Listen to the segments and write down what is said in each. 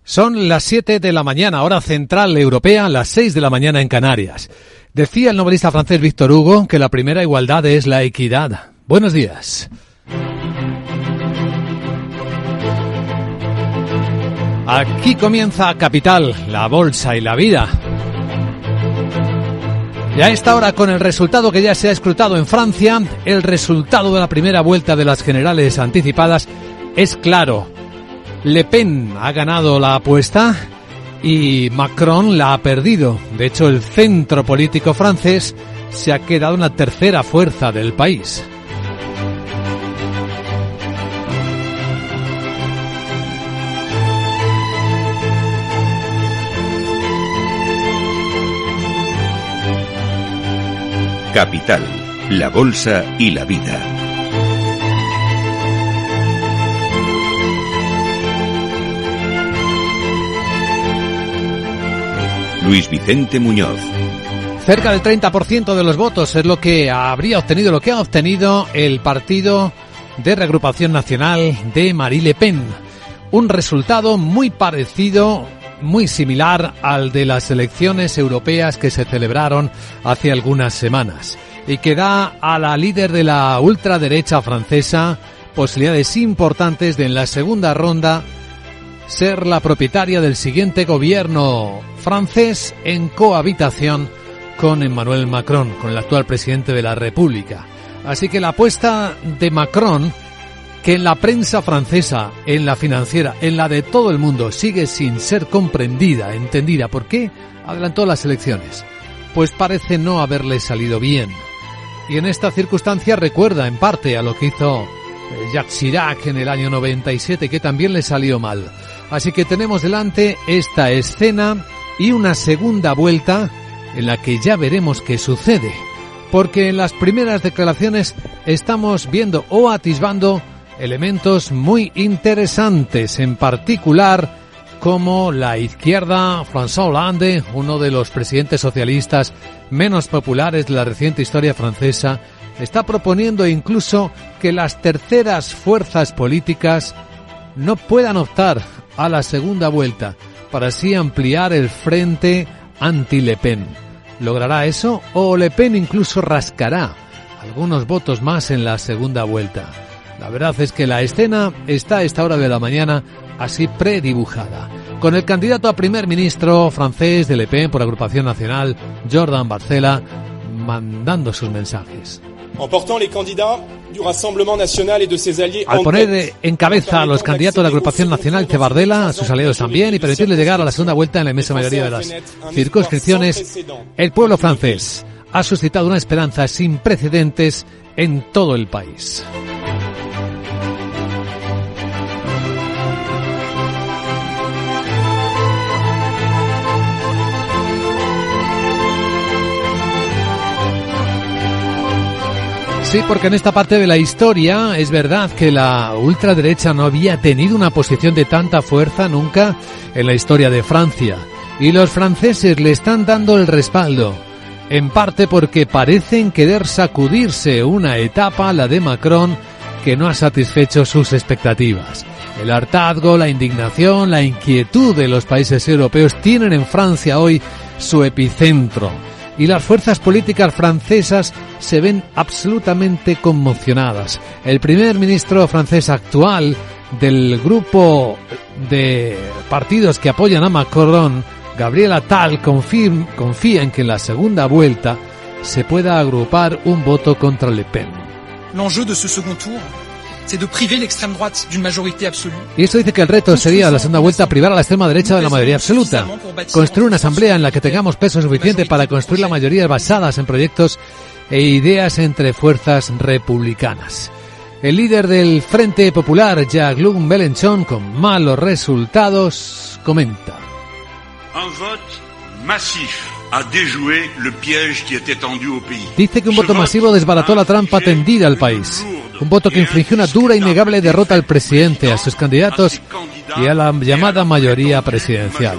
Son las 7 de la mañana, hora central europea, las 6 de la mañana en Canarias. Decía el novelista francés Victor Hugo que la primera igualdad es la equidad. Buenos días. Aquí comienza Capital, la bolsa y la vida. Y a esta hora, con el resultado que ya se ha escrutado en Francia, el resultado de la primera vuelta de las generales anticipadas es claro. Le Pen ha ganado la apuesta y Macron la ha perdido. De hecho, el centro político francés se ha quedado en la tercera fuerza del país. Capital, la bolsa y la vida. Luis Vicente Muñoz. Cerca del 30% de los votos es lo que habría obtenido, lo que ha obtenido el Partido de Reagrupación Nacional de Marine Le Pen. Un resultado muy parecido, muy similar al de las elecciones europeas que se celebraron hace algunas semanas y que da a la líder de la ultraderecha francesa posibilidades importantes de en la segunda ronda ser la propietaria del siguiente gobierno francés en cohabitación con Emmanuel Macron, con el actual presidente de la República. Así que la apuesta de Macron, que en la prensa francesa, en la financiera, en la de todo el mundo, sigue sin ser comprendida, entendida. ¿Por qué adelantó las elecciones? Pues parece no haberle salido bien. Y en esta circunstancia recuerda en parte a lo que hizo Jacques Chirac en el año 97, que también le salió mal. Así que tenemos delante esta escena y una segunda vuelta en la que ya veremos qué sucede. Porque en las primeras declaraciones estamos viendo o atisbando elementos muy interesantes, en particular como la izquierda, François Hollande, uno de los presidentes socialistas menos populares de la reciente historia francesa, está proponiendo incluso que las terceras fuerzas políticas no puedan optar a la segunda vuelta para así ampliar el frente anti-Le Pen. ¿Logrará eso o Le Pen incluso rascará algunos votos más en la segunda vuelta? La verdad es que la escena está a esta hora de la mañana así predibujada, con el candidato a primer ministro francés de Le Pen por Agrupación Nacional, Jordan Bardella, mandando sus mensajes. Al poner en cabeza a los candidatos de la Agrupación Nacional de Bardella, a sus aliados también, y permitirle llegar a la segunda vuelta en la inmensa mayoría de las circunscripciones, el pueblo francés ha suscitado una esperanza sin precedentes en todo el país. Sí, porque en esta parte de la historia es verdad que la ultraderecha no había tenido una posición de tanta fuerza nunca en la historia de Francia. Y los franceses le están dando el respaldo, en parte porque parecen querer sacudirse una etapa, la de Macron, que no ha satisfecho sus expectativas. El hartazgo, la indignación, la inquietud de los países europeos tienen en Francia hoy su epicentro. Y las fuerzas políticas francesas se ven absolutamente conmocionadas. El primer ministro francés actual del grupo de partidos que apoyan a Macron, Gabriel Attal, confía en que en la segunda vuelta se pueda agrupar un voto contra Le Pen. L'enjeu de ce second tour, c'est de priver l'extrême droite d'une majorité absolue. Y eso dice que el reto sería la segunda vuelta privar a la extrema derecha de la mayoría absoluta. Construir una asamblea en la que tengamos peso suficiente para construir la mayoría basadas en proyectos e ideas entre fuerzas republicanas. El líder del Frente Popular, Jean-Luc Mélenchon, con malos resultados, comenta. Un vote masif a déjoué le piège qui était tendu au pays. Dice que un voto masivo desbarató la trampa tendida al país. Un voto que infligió una dura y innegable derrota al presidente, a sus candidatos y a la llamada mayoría presidencial.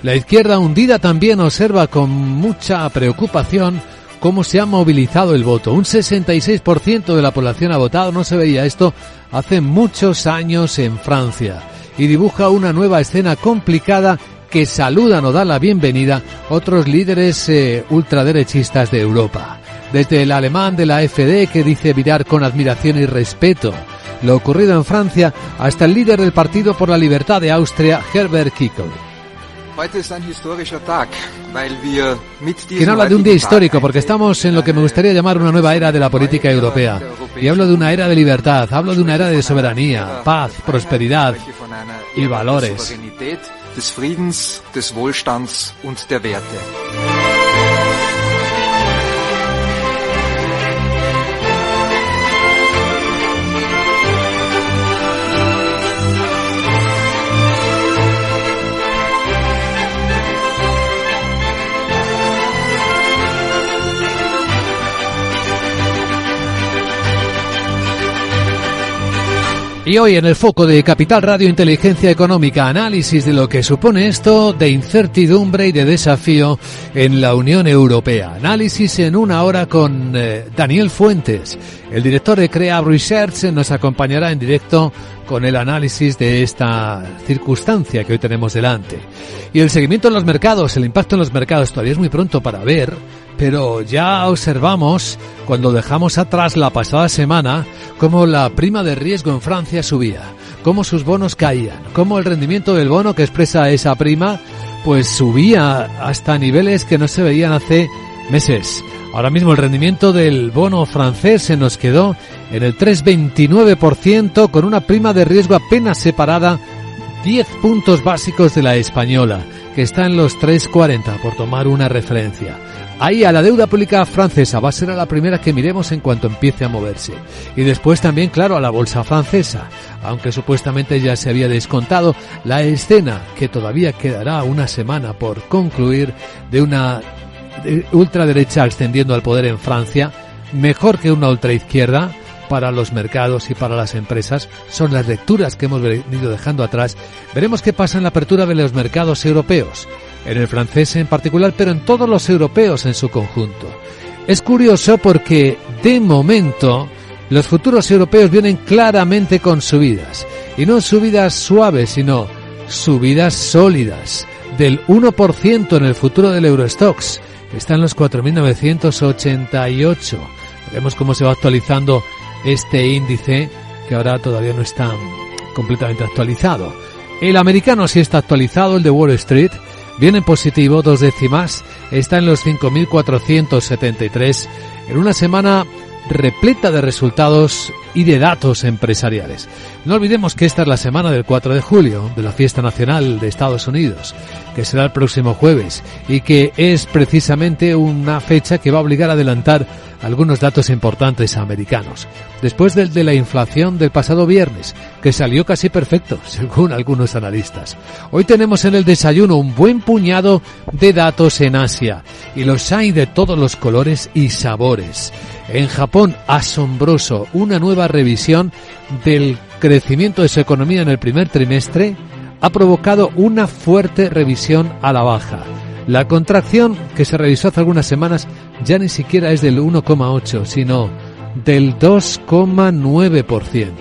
La izquierda hundida también observa con mucha preocupación cómo se ha movilizado el voto. Un 66% de la población ha votado. No se veía esto hace muchos años en Francia. y dibuja una nueva escena complicada que saludan o dan la bienvenida otros líderes ultraderechistas de Europa. Desde el alemán de la AfD, que dice mirar con admiración y respeto lo ocurrido en Francia, hasta el líder del Partido por la Libertad de Austria, Herbert Kickl. Quien habla de un día histórico porque estamos en lo que me gustaría llamar una nueva era de la política europea. Y hablo de una era de libertad, hablo de una era de soberanía, paz, prosperidad y valores. Des Friedens, des Wohlstands und der Werte. Y hoy en el foco de Capital Radio Inteligencia Económica, análisis de lo que supone esto de incertidumbre y de desafío en la Unión Europea. Análisis en una hora con Daniel Fuentes, el director de Creab Research, nos acompañará en directo con el análisis de esta circunstancia que hoy tenemos delante. Y el seguimiento en los mercados, el impacto en los mercados, todavía es muy pronto para ver, pero ya observamos, cuando dejamos atrás la pasada semana, cómo la prima de riesgo en Francia subía, cómo sus bonos caían, cómo el rendimiento del bono que expresa esa prima, pues subía hasta niveles que no se veían hace meses. Ahora mismo el rendimiento del bono francés se nos quedó en el 3,29%, con una prima de riesgo apenas separada 10 puntos básicos de la española, que está en los 3,40, por tomar una referencia. Ahí a la deuda pública francesa va a ser a la primera que miremos en cuanto empiece a moverse. Y después también, claro, a la bolsa francesa, aunque supuestamente ya se había descontado la escena que todavía quedará una semana por concluir de una ultraderecha ascendiendo al poder en Francia, mejor que una ultraizquierda para los mercados y para las empresas. Son las lecturas que hemos venido dejando atrás. Veremos qué pasa en la apertura de los mercados europeos, en el francés en particular, pero en todos los europeos en su conjunto. Es curioso porque, de momento, los futuros europeos vienen claramente con subidas. Y no subidas suaves, sino subidas sólidas. Del 1% en el futuro del Eurostoxx, que está en los 4.988. Veremos cómo se va actualizando este índice, que ahora todavía no está completamente actualizado. El americano sí está actualizado, el de Wall Street, viene en positivo, 2 décimas, está en los 5.473, en una semana repleta de resultados y de datos empresariales. No olvidemos que esta es la semana del 4 de julio, de la fiesta nacional de Estados Unidos, que será el próximo jueves, y que es precisamente una fecha que va a obligar a adelantar algunos datos importantes americanos. Después del de la inflación del pasado viernes, que salió casi perfecto, según algunos analistas. Hoy tenemos en el desayuno un buen puñado de datos en Asia, y los hay de todos los colores y sabores. En Japón, asombroso, una nueva revisión del crecimiento de su economía en el primer trimestre ha provocado una fuerte revisión a la baja. La contracción que se revisó hace algunas semanas ya ni siquiera es del 1,8, sino del 2,9%.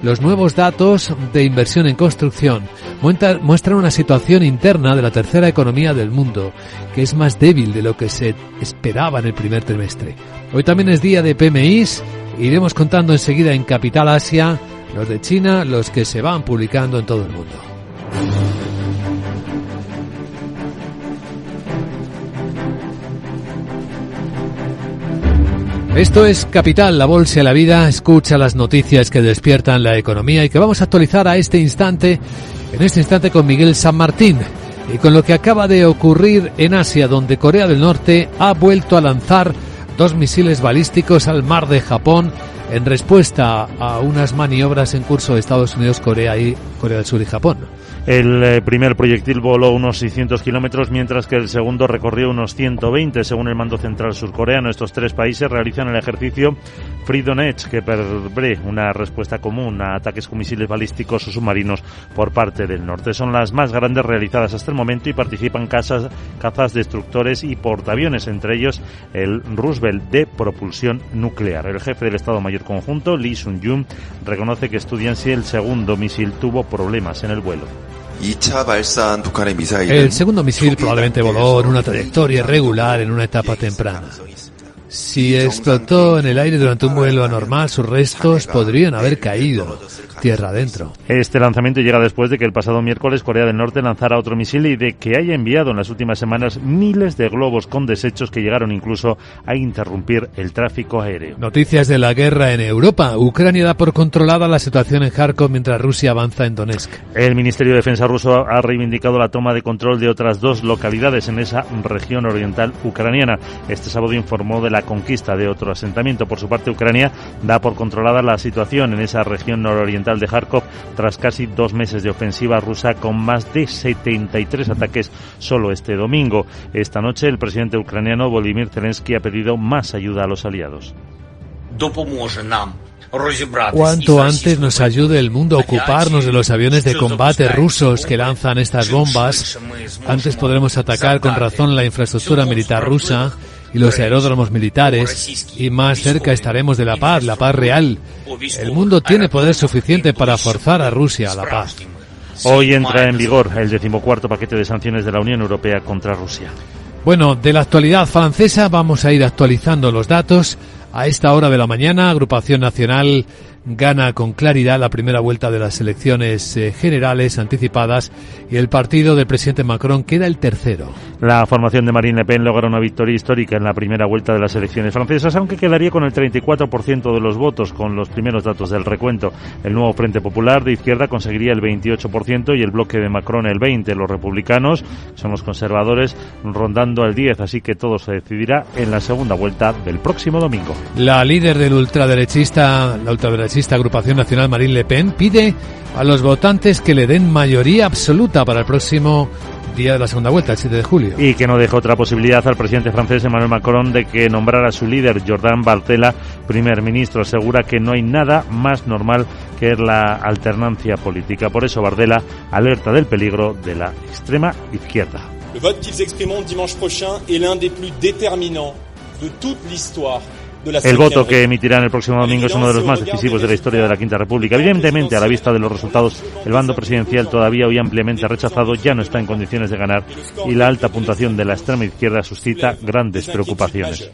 Los nuevos datos de inversión en construcción muestran una situación interna de la tercera economía del mundo, que es más débil de lo que se esperaba en el primer trimestre. Hoy también es día de PMIs, iremos contando enseguida en Capital Asia, los de China, los que se van publicando en todo el mundo. Esto es Capital, la bolsa y la vida. Escucha las noticias que despiertan la economía y que vamos a actualizar en este instante con Miguel San Martín, y con lo que acaba de ocurrir en Asia, donde Corea del Norte ha vuelto a lanzar 2 misiles balísticos al mar de Japón en respuesta a unas maniobras en curso de Estados Unidos, Corea del Sur y Japón. El primer proyectil voló unos 600 kilómetros, mientras que el segundo recorrió unos 120, según el mando central surcoreano. Estos tres países realizan el ejercicio Freedom Edge, que prevé una respuesta común a ataques con misiles balísticos o submarinos por parte del norte. Son las más grandes realizadas hasta el momento y participan cazas destructores y portaaviones, entre ellos el Roosevelt de propulsión nuclear. El jefe del Estado Mayor Conjunto, Lee Sun-yun, reconoce que estudian si el segundo misil tuvo problemas en el vuelo. El segundo misil probablemente voló en una trayectoria irregular en una etapa temprana. Si explotó en el aire durante un vuelo anormal, sus restos podrían haber caído tierra adentro. Este lanzamiento llega después de que el pasado miércoles Corea del Norte lanzara otro misil y de que haya enviado en las últimas semanas miles de globos con desechos que llegaron incluso a interrumpir el tráfico aéreo. Noticias de la guerra en Europa. Ucrania da por controlada la situación en Kharkov mientras Rusia avanza en Donetsk. El Ministerio de Defensa ruso ha reivindicado la toma de control de otras dos localidades en esa región oriental ucraniana. Este sábado informó de la conquista de otro asentamiento. Por su parte, Ucrania da por controlada la situación en esa región nororiental de Kharkov tras casi 2 meses de ofensiva rusa, con más de 73 ataques solo este domingo. Esta noche el presidente ucraniano Volodymyr Zelensky ha pedido más ayuda a los aliados. Cuanto antes nos ayude el mundo a ocuparnos de los aviones de combate rusos que lanzan estas bombas, antes podremos atacar con razón la infraestructura militar rusa y los aeródromos militares, y más cerca estaremos de la paz real. El mundo tiene poder suficiente para forzar a Rusia a la paz. Hoy entra en vigor el 14º paquete de sanciones de la Unión Europea contra Rusia. Bueno, de la actualidad francesa vamos a ir actualizando los datos. A esta hora de la mañana, Agrupación Nacional gana con claridad la primera vuelta de las elecciones generales anticipadas y el partido del presidente Macron queda el tercero. La formación de Marine Le Pen logra una victoria histórica en la primera vuelta de las elecciones francesas, aunque quedaría con el 34% de los votos con los primeros datos del recuento. El nuevo Frente Popular de izquierda conseguiría el 28% y el bloque de Macron el 20%. Los republicanos son los conservadores rondando al 10%, así que todo se decidirá en la segunda vuelta del próximo domingo. La líder del ultraderechista Agrupación Nacional, Marine Le Pen, pide a los votantes que le den mayoría absoluta para el próximo día de la segunda vuelta, el 7 de julio. Y que no deja otra posibilidad al presidente francés Emmanuel Macron de que nombrara a su líder, Jordan Bardella, primer ministro. Asegura que no hay nada más normal que la alternancia política. Por eso Bardella alerta del peligro de la extrema izquierda. Le vote qu'ils exprimeront dimanche prochain est l'un des plus déterminants de toute l'histoire. El voto que emitirán el próximo domingo es uno de los más decisivos de la historia de la Quinta República. Evidentemente, a la vista de los resultados, el bando presidencial, todavía hoy ampliamente rechazado, ya no está en condiciones de ganar y la alta puntuación de la extrema izquierda suscita grandes preocupaciones.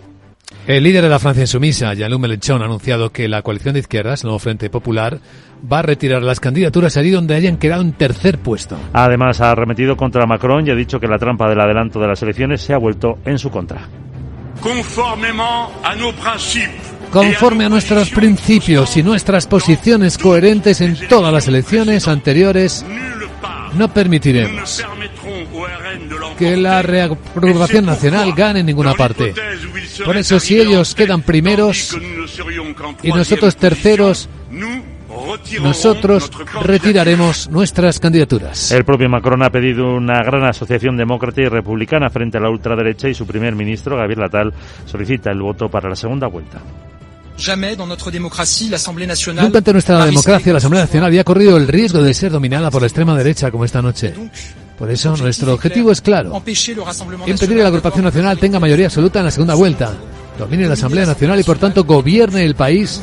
El líder de la Francia Insumisa, Jean-Luc Mélenchon, ha anunciado que la coalición de izquierdas, el nuevo Frente Popular, va a retirar las candidaturas allí donde hayan quedado en tercer puesto. Además, ha arremetido contra Macron y ha dicho que la trampa del adelanto de las elecciones se ha vuelto en su contra. Conforme a nuestros principios y nuestras posiciones coherentes en todas las elecciones anteriores, no permitiremos que la Reagrupación Nacional gane en ninguna parte. Por eso, si ellos quedan primeros y nosotros terceros, nosotros retiraremos nuestras candidaturas. El propio Macron ha pedido una gran asociación demócrata y republicana frente a la ultraderecha y su primer ministro, Gabriel Attal, solicita el voto para la segunda vuelta. Nunca ante nuestra democracia la Asamblea Nacional había corrido el riesgo de ser dominada por la extrema derecha como esta noche. Por eso nuestro objetivo es claro: impedir que la Agrupación Nacional tenga mayoría absoluta en la segunda vuelta, domine la Asamblea Nacional y por tanto gobierne el país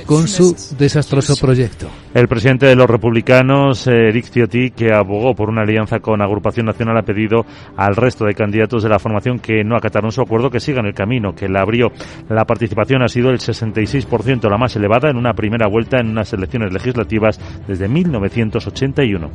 con su desastroso proyecto. El presidente de los republicanos, Eric Ciotti, que abogó por una alianza con Agrupación Nacional, ha pedido al resto de candidatos de la formación que no acataron su acuerdo que sigan el camino que la abrió. La participación ha sido el 66%, la más elevada en una primera vuelta en unas elecciones legislativas desde 1981.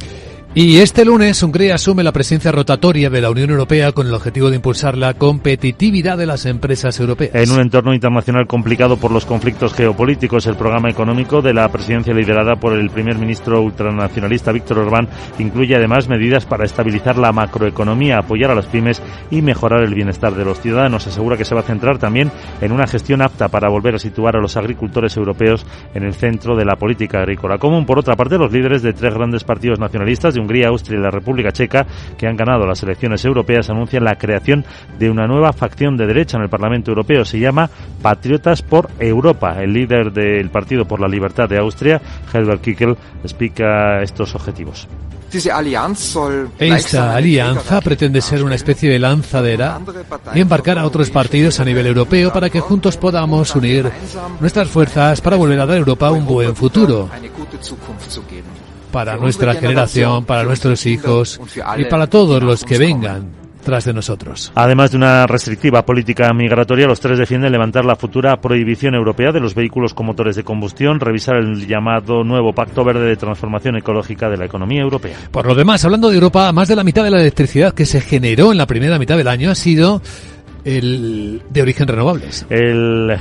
Y este lunes Hungría asume la presidencia rotatoria de la Unión Europea con el objetivo de impulsar la competitividad de las empresas europeas. En un entorno internacional complicado por los conflictos geopolíticos, el programa económico de la presidencia liderada por el primer ministro ultranacionalista Viktor Orbán incluye además medidas para estabilizar la macroeconomía, apoyar a las pymes y mejorar el bienestar de los ciudadanos. Asegura que se va a centrar también en una gestión apta para volver a situar a los agricultores europeos en el centro de la política agrícola común. Por otra parte, los líderes de tres grandes partidos nacionalistas de Hungría, Austria y la República Checa, que han ganado las elecciones europeas, anuncian la creación de una nueva facción de derecha en el Parlamento Europeo. Se llama Patriotas por Europa. El líder del Partido por la Libertad de Austria, Herbert Kickl, explica estos objetivos. Esta alianza pretende ser una especie de lanzadera y embarcar a otros partidos a nivel europeo para que juntos podamos unir nuestras fuerzas para volver a dar a Europa un buen futuro. Para nuestra generación, para nuestros hijos y para todos los que vengan tras de nosotros. Además de una restrictiva política migratoria, los tres defienden levantar la futura prohibición europea de los vehículos con motores de combustión, revisar el llamado nuevo Pacto Verde de Transformación Ecológica de la Economía Europea. Por lo demás, hablando de Europa, más de la mitad de la electricidad que se generó en la primera mitad del año ha sido de origen renovables. La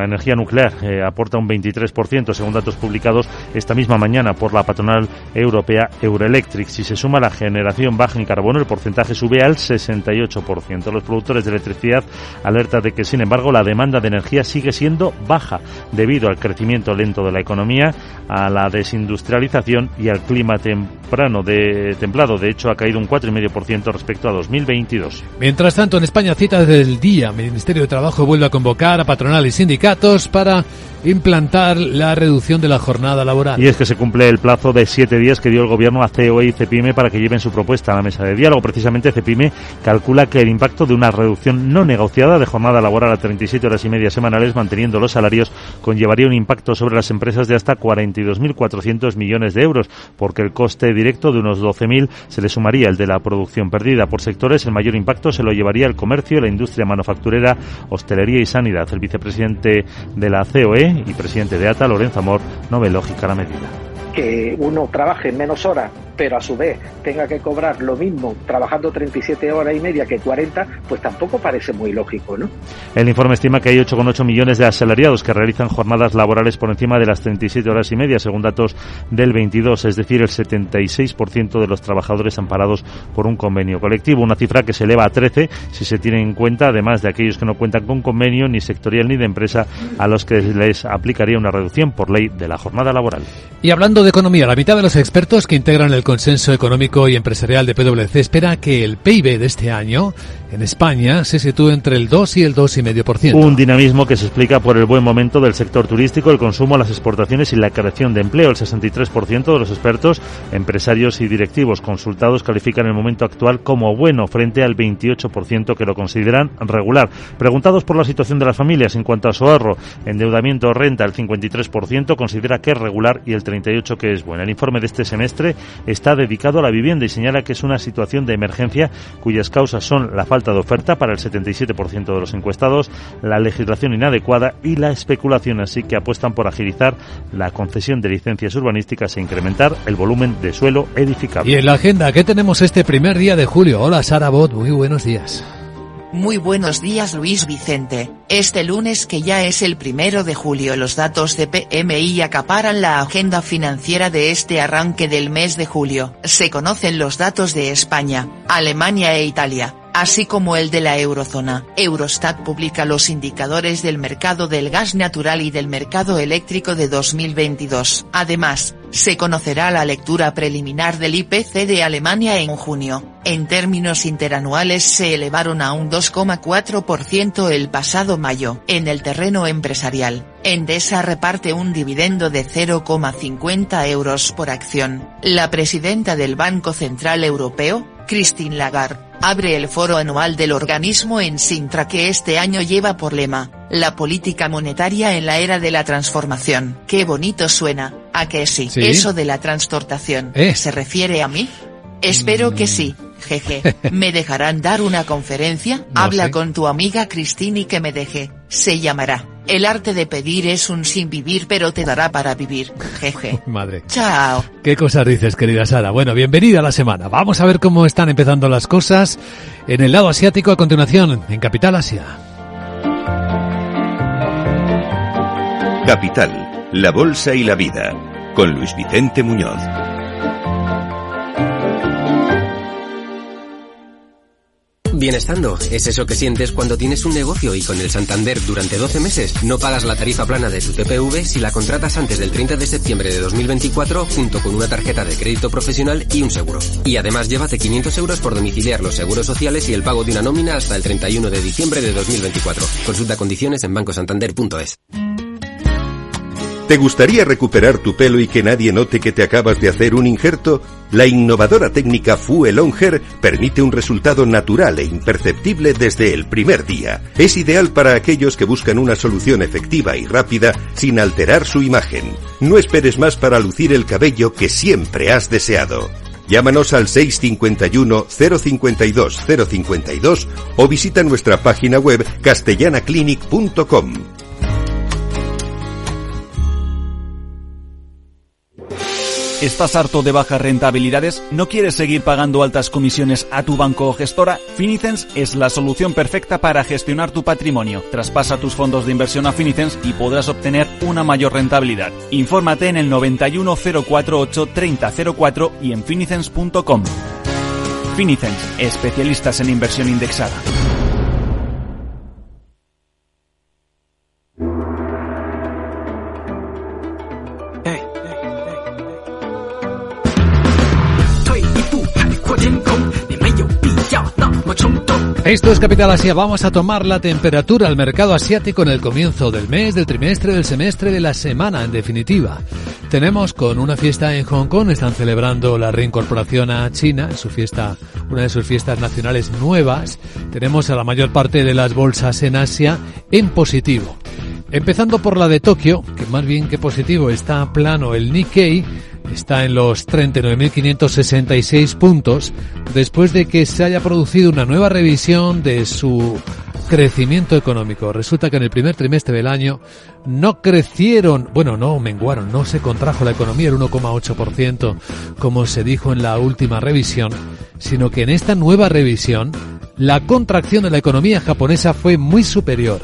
energía nuclear aporta un 23%, según datos publicados esta misma mañana por la patronal europea Euroelectric. Si se suma la generación baja en carbono, el porcentaje sube al 68%. Los productores de electricidad alertan de que, sin embargo, la demanda de energía sigue siendo baja debido al crecimiento lento de la economía, a la desindustrialización y al clima templado. De hecho, ha caído un 4,5% respecto a 2022. Mientras tanto, en España, cita desde el día, el Ministerio de Trabajo vuelve a convocar a patronal y sindicatos para implantar la reducción de la jornada laboral. Y es que se cumple el plazo de 7 días que dio el Gobierno a COE y Cepime para que lleven su propuesta a la mesa de diálogo. Precisamente Cepime calcula que el impacto de una reducción no negociada de jornada laboral a 37 horas y media semanales, manteniendo los salarios, conllevaría un impacto sobre las empresas de hasta 42.400 millones de euros, porque el coste directo de unos 12.000 se le sumaría el de la producción perdida. Por sectores, el mayor impacto se lo llevaría el comercio, la industria manufacturera, hostelería y sanidad. El vicepresidente de la COE y presidente de ATA, Lorenzo Amor, no ve lógica la medida. Que uno trabaje menos horas, pero a su vez tenga que cobrar lo mismo trabajando 37 horas y media que 40, pues tampoco parece muy lógico, ¿no? El informe estima que hay 8,8 millones de asalariados que realizan jornadas laborales por encima de las 37 horas y media, según datos del 22, es decir, el 76% de los trabajadores amparados por un convenio colectivo, una cifra que se eleva a 13 si se tiene en cuenta, además de aquellos que no cuentan con convenio ni sectorial ni de empresa, a los que les aplicaría una reducción por ley de la jornada laboral. Y hablando de economía, la mitad de los expertos que integran el Consenso Económico y Empresarial de PwC espera que el PIB de este año en España se sitúe entre el 2 y el 2,5%. Un dinamismo que se explica por el buen momento del sector turístico, el consumo, las exportaciones y la creación de empleo. El 63% de los expertos, empresarios y directivos consultados califican el momento actual como bueno, frente al 28% que lo consideran regular. Preguntados por la situación de las familias en cuanto a su ahorro, endeudamiento o renta, el 53% considera que es regular y el 38% que es buena. El informe de este semestre está dedicado a la vivienda y señala que es una situación de emergencia cuyas causas son la falta de oferta para el 77% de los encuestados, la legislación inadecuada y la especulación, así que apuestan por agilizar la concesión de licencias urbanísticas e incrementar el volumen de suelo edificable. Y en la agenda, ¿qué tenemos este primer día de julio? Hola Sara Bot, muy buenos días. Muy buenos días Luis Vicente. Este lunes, que ya es el 1 de julio, los datos de PMI acaparan la agenda financiera de este arranque del mes de julio. Se conocen los datos de España, Alemania e Italia, así como el de la eurozona. Eurostat publica los indicadores del mercado del gas natural y del mercado eléctrico de 2022. Además, se conocerá la lectura preliminar del IPC de Alemania en junio. En términos interanuales se elevaron a un 2,4% el pasado mayo. En el terreno empresarial, Endesa reparte un dividendo de 0,50 euros por acción. La presidenta del Banco Central Europeo, Christine Lagarde, abre el foro anual del organismo en Sintra, que este año lleva por lema, la política monetaria en la era de la transformación. Qué bonito suena, ¿a que sí? ¿Sí? Eso de la transportación, ¿se refiere a mí? Espero que sí, jeje. ¿Me dejarán dar una conferencia? No Habla sé. con tu amiga Christine y que me deje. Se llamará El arte de pedir es un sin vivir, pero te dará para vivir. Jeje. Madre. Chao. ¿Qué cosas dices, querida Sara? Bueno, bienvenida a la semana. Vamos a ver cómo están empezando las cosas en el lado asiático a continuación, en Capital Asia. Capital, la bolsa y la vida, con Luis Vicente Muñoz. Bienestando es eso que sientes cuando tienes un negocio y con el Santander durante 12 meses no pagas la tarifa plana de tu TPV si la contratas antes del 30 de septiembre de 2024 junto con una tarjeta de crédito profesional y un seguro. Y además llévate 500 euros por domiciliar los seguros sociales y el pago de una nómina hasta el 31 de diciembre de 2024. Consulta condiciones en bancosantander.es. ¿Te gustaría recuperar tu pelo y que nadie note que te acabas de hacer un injerto? La innovadora técnica Fuel On Hair permite un resultado natural e imperceptible desde el primer día. Es ideal para aquellos que buscan una solución efectiva y rápida sin alterar su imagen. No esperes más para lucir el cabello que siempre has deseado. Llámanos al 651 052 052 o visita nuestra página web castellanaclinic.com. ¿Estás harto de bajas rentabilidades? ¿No quieres seguir pagando altas comisiones a tu banco o gestora? Finicens es la solución perfecta para gestionar tu patrimonio. Traspasa tus fondos de inversión a Finicens y podrás obtener una mayor rentabilidad. Infórmate en el 91 048 3004 y en finicens.com. Finicens, especialistas en inversión indexada. Esto es Capital Asia. Vamos a tomar la temperatura al mercado asiático en el comienzo del mes, del trimestre, del semestre, de la semana, en definitiva. Tenemos con una fiesta en Hong Kong, están celebrando la reincorporación a China, su fiesta, una de sus fiestas nacionales nuevas. Tenemos a la mayor parte de las bolsas en Asia en positivo. Empezando por la de Tokio, que más bien que positivo está plano el Nikkei, está en los 39.566 puntos, después de que se haya producido una nueva revisión de su crecimiento económico. Resulta que en el primer trimestre del año no crecieron, no menguaron, no se contrajo la economía el 1,8%, como se dijo en la última revisión, sino que en esta nueva revisión la contracción de la economía japonesa fue muy superior,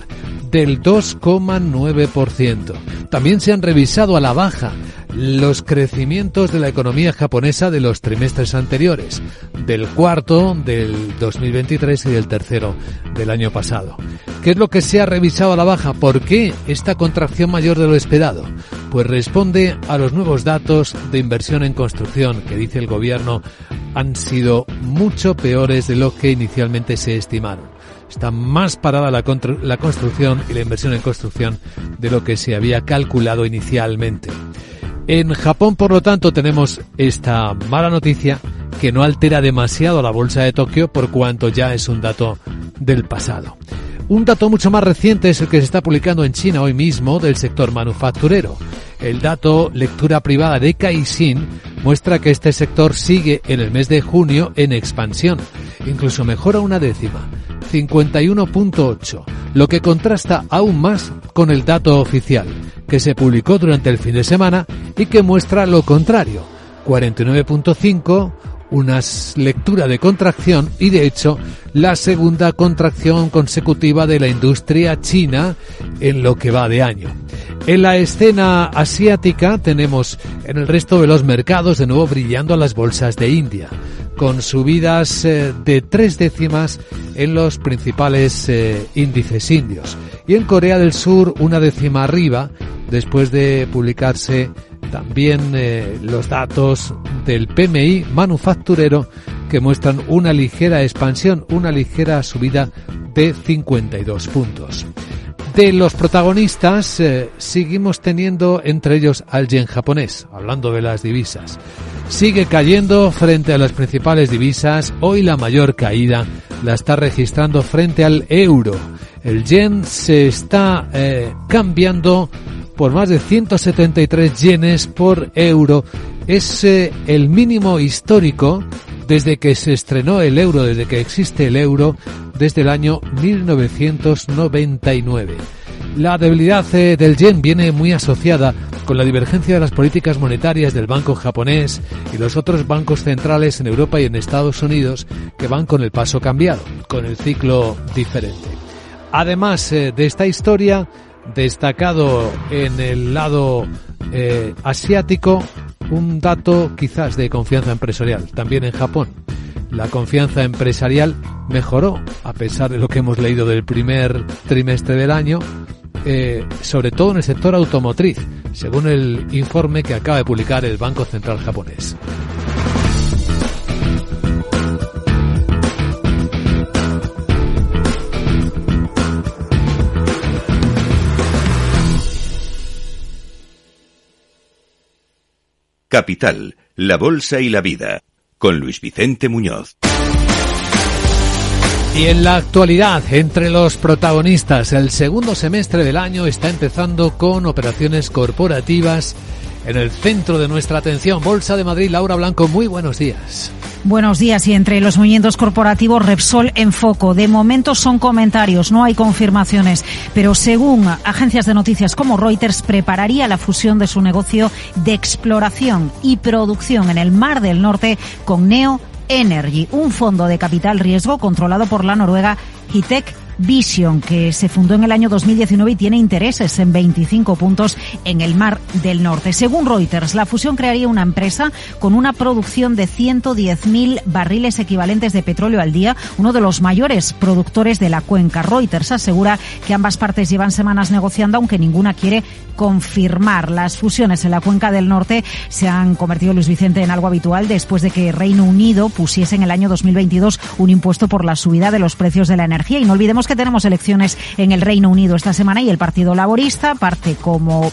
del 2,9%. También se han revisado a la baja los crecimientos de la economía japonesa de los trimestres anteriores, del cuarto, del 2023 y del tercero del año pasado. ¿Qué es lo que se ha revisado a la baja? ¿Por qué esta contracción mayor de lo esperado? Pues responde a los nuevos datos de inversión en construcción que dice el gobierno han sido mucho peores de lo que inicialmente se estimaron. Está más parada la construcción y la inversión en construcción de lo que se había calculado inicialmente. En Japón, por lo tanto, tenemos esta mala noticia que no altera demasiado la bolsa de Tokio por cuanto ya es un dato del pasado. Un dato mucho más reciente es el que se está publicando en China hoy mismo del sector manufacturero. El dato lectura privada de Caixin muestra que este sector sigue en el mes de junio en expansión, incluso mejora una décima, 51,8, lo que contrasta aún más con el dato oficial, que se publicó durante el fin de semana y que muestra lo contrario, 49,5, una lectura de contracción y de hecho la segunda contracción consecutiva de la industria china en lo que va de año. En la escena asiática tenemos en el resto de los mercados de nuevo brillando a las bolsas de India, con subidas de 3 décimas en los principales índices indios. Y en Corea del Sur una décima arriba, después de publicarse también los datos del PMI manufacturero que muestran una ligera expansión, una ligera subida de 52 puntos. De los protagonistas seguimos teniendo entre ellos al yen japonés, hablando de las divisas. Sigue cayendo frente a las principales divisas, hoy la mayor caída la está registrando frente al euro. El yen se está cambiando por más de 173 yenes por euro. Es el mínimo histórico desde que se estrenó el euro, desde que existe el euro, desde el año 1999. La debilidad del yen viene muy asociada con la divergencia de las políticas monetarias del banco japonés y los otros bancos centrales en Europa y en Estados Unidos que van con el paso cambiado, con el ciclo diferente. Además de esta historia, destacado en el lado asiático, un dato quizás de confianza empresarial, también en Japón. La confianza empresarial mejoró, a pesar de lo que hemos leído del primer trimestre del año, sobre todo en el sector automotriz, según el informe que acaba de publicar el Banco Central japonés. Capital, la bolsa y la vida, con Luis Vicente Muñoz. Y en la actualidad, entre los protagonistas, el segundo semestre del año está empezando con operaciones corporativas en el centro de nuestra atención. Bolsa de Madrid, Laura Blanco, muy buenos días. Buenos días. Y entre los movimientos corporativos, Repsol en foco. De momento son comentarios, no hay confirmaciones, pero según agencias de noticias como Reuters, prepararía la fusión de su negocio de exploración y producción en el Mar del Norte con Neo Energy, un fondo de capital riesgo controlado por la noruega Hitech Vision, que se fundó en el año 2019 y tiene intereses en 25 puntos en el Mar del Norte. Según Reuters, la fusión crearía una empresa con una producción de 110.000 barriles equivalentes de petróleo al día, uno de los mayores productores de la cuenca. Reuters asegura que ambas partes llevan semanas negociando, aunque ninguna quiere confirmar. Las fusiones en la cuenca del norte se han convertido, Luis Vicente, en algo habitual después de que Reino Unido pusiese en el año 2022 un impuesto por la subida de los precios de la energía. Y no olvidemos que tenemos elecciones en el Reino Unido esta semana y el Partido Laborista parte como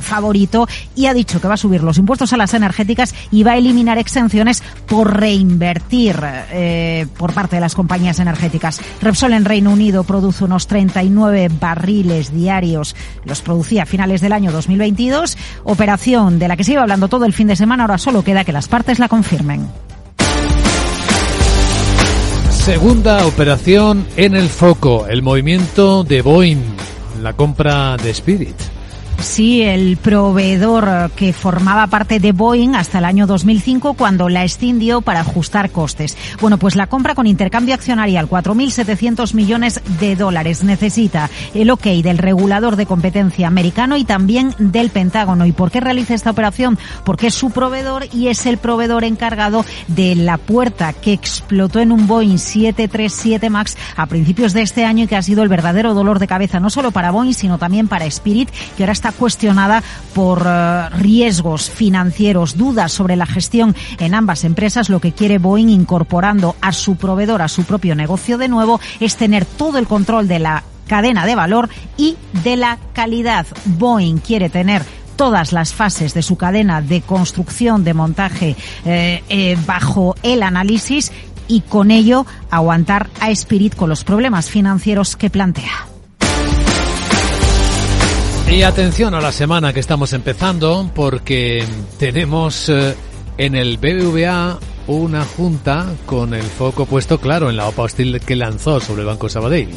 favorito y ha dicho que va a subir los impuestos a las energéticas y va a eliminar exenciones por reinvertir por parte de las compañías energéticas. Repsol en Reino Unido produce unos 39 barriles diarios. Los producía a finales del año 2022. Operación de la que se iba hablando todo el fin de semana. Ahora solo queda que las partes la confirmen. Segunda operación en el foco, el movimiento de Boeing, la compra de Spirit. Sí, el proveedor que formaba parte de Boeing hasta el año 2005, cuando la escindió para ajustar costes. Bueno, pues la compra con intercambio accionarial, $4.700 millones. Necesita el ok del regulador de competencia americano y también del Pentágono. ¿Y por qué realiza esta operación? Porque es su proveedor y es el proveedor encargado de la puerta que explotó en un Boeing 737 MAX a principios de este año y que ha sido el verdadero dolor de cabeza, no solo para Boeing, sino también para Spirit, que ahora está cuestionada por riesgos financieros, dudas sobre la gestión en ambas empresas. Lo que quiere Boeing, incorporando a su proveedor a su propio negocio de nuevo, es tener todo el control de la cadena de valor y de la calidad. Boeing quiere tener todas las fases de su cadena de construcción, de montaje, bajo el análisis y con ello aguantar a Spirit con los problemas financieros que plantea. Y atención a la semana que estamos empezando, porque tenemos en el BBVA una junta con el foco puesto, claro, en la OPA hostil que lanzó sobre el Banco Sabadell.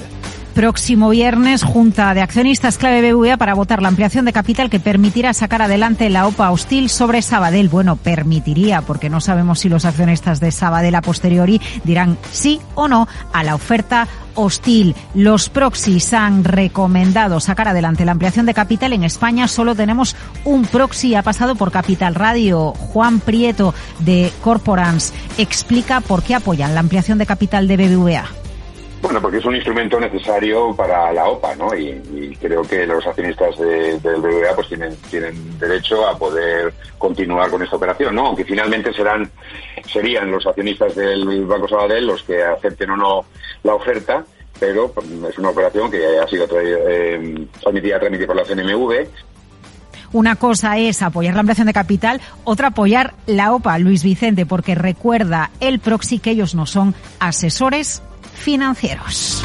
Próximo viernes, Junta de Accionistas clave BBVA para votar la ampliación de capital que permitirá sacar adelante la OPA hostil sobre Sabadell. Bueno, permitiría, porque no sabemos si los accionistas de Sabadell a posteriori dirán sí o no a la oferta hostil. Los proxys han recomendado sacar adelante la ampliación de capital. En España solo tenemos un proxy. Ha pasado por Capital Radio. Juan Prieto, de Corporans, explica por qué apoyan la ampliación de capital de BBVA. Bueno, porque es un instrumento necesario para la OPA, ¿no? Y creo que los accionistas del BBVA pues tienen derecho a poder continuar con esta operación, ¿no? Aunque finalmente serían los accionistas del Banco Sabadell los que acepten o no la oferta, pero es una operación que ha sido admitida a trámite por la CNMV. Una cosa es apoyar la ampliación de capital, otra apoyar la OPA, Luis Vicente, porque recuerda el proxy que ellos no son asesores financieros.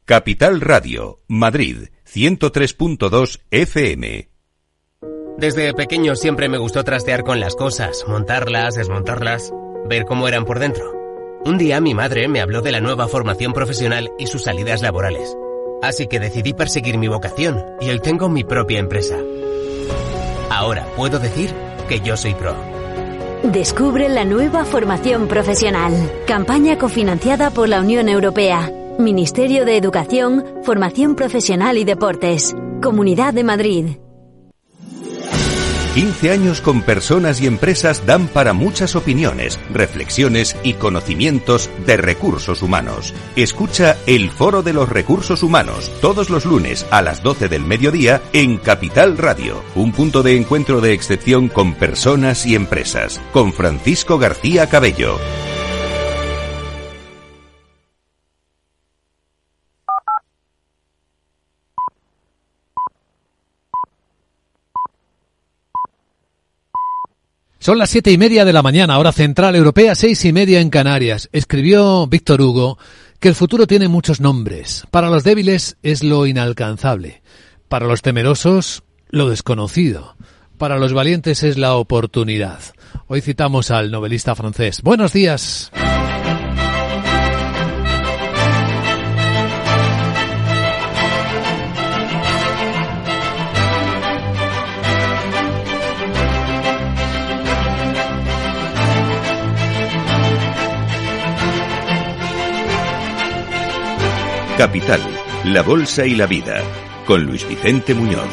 Capital Radio, Madrid, 103.2 FM. Desde pequeño siempre me gustó trastear con las cosas, montarlas, desmontarlas, ver cómo eran por dentro. Un día mi madre me habló de la nueva formación profesional y sus salidas laborales. Así que decidí perseguir mi vocación y hoy tengo mi propia empresa. Ahora puedo decir que yo soy pro. Descubre la nueva formación profesional. Campaña cofinanciada por la Unión Europea. Ministerio de Educación, Formación Profesional y Deportes. Comunidad de Madrid. 15 años con personas y empresas dan para muchas opiniones, reflexiones y conocimientos de recursos humanos. Escucha el Foro de los Recursos Humanos todos los lunes a las 12 del mediodía en Capital Radio. Un punto de encuentro de excepción con personas y empresas. Con Francisco García Cabello. Son las 7:30 de la mañana, hora central europea, 6:30 en Canarias. Escribió Víctor Hugo que el futuro tiene muchos nombres. Para los débiles es lo inalcanzable. Para los temerosos, lo desconocido. Para los valientes es la oportunidad. Hoy citamos al novelista francés. Buenos días. Capital, la bolsa y la vida, con Luis Vicente Muñoz.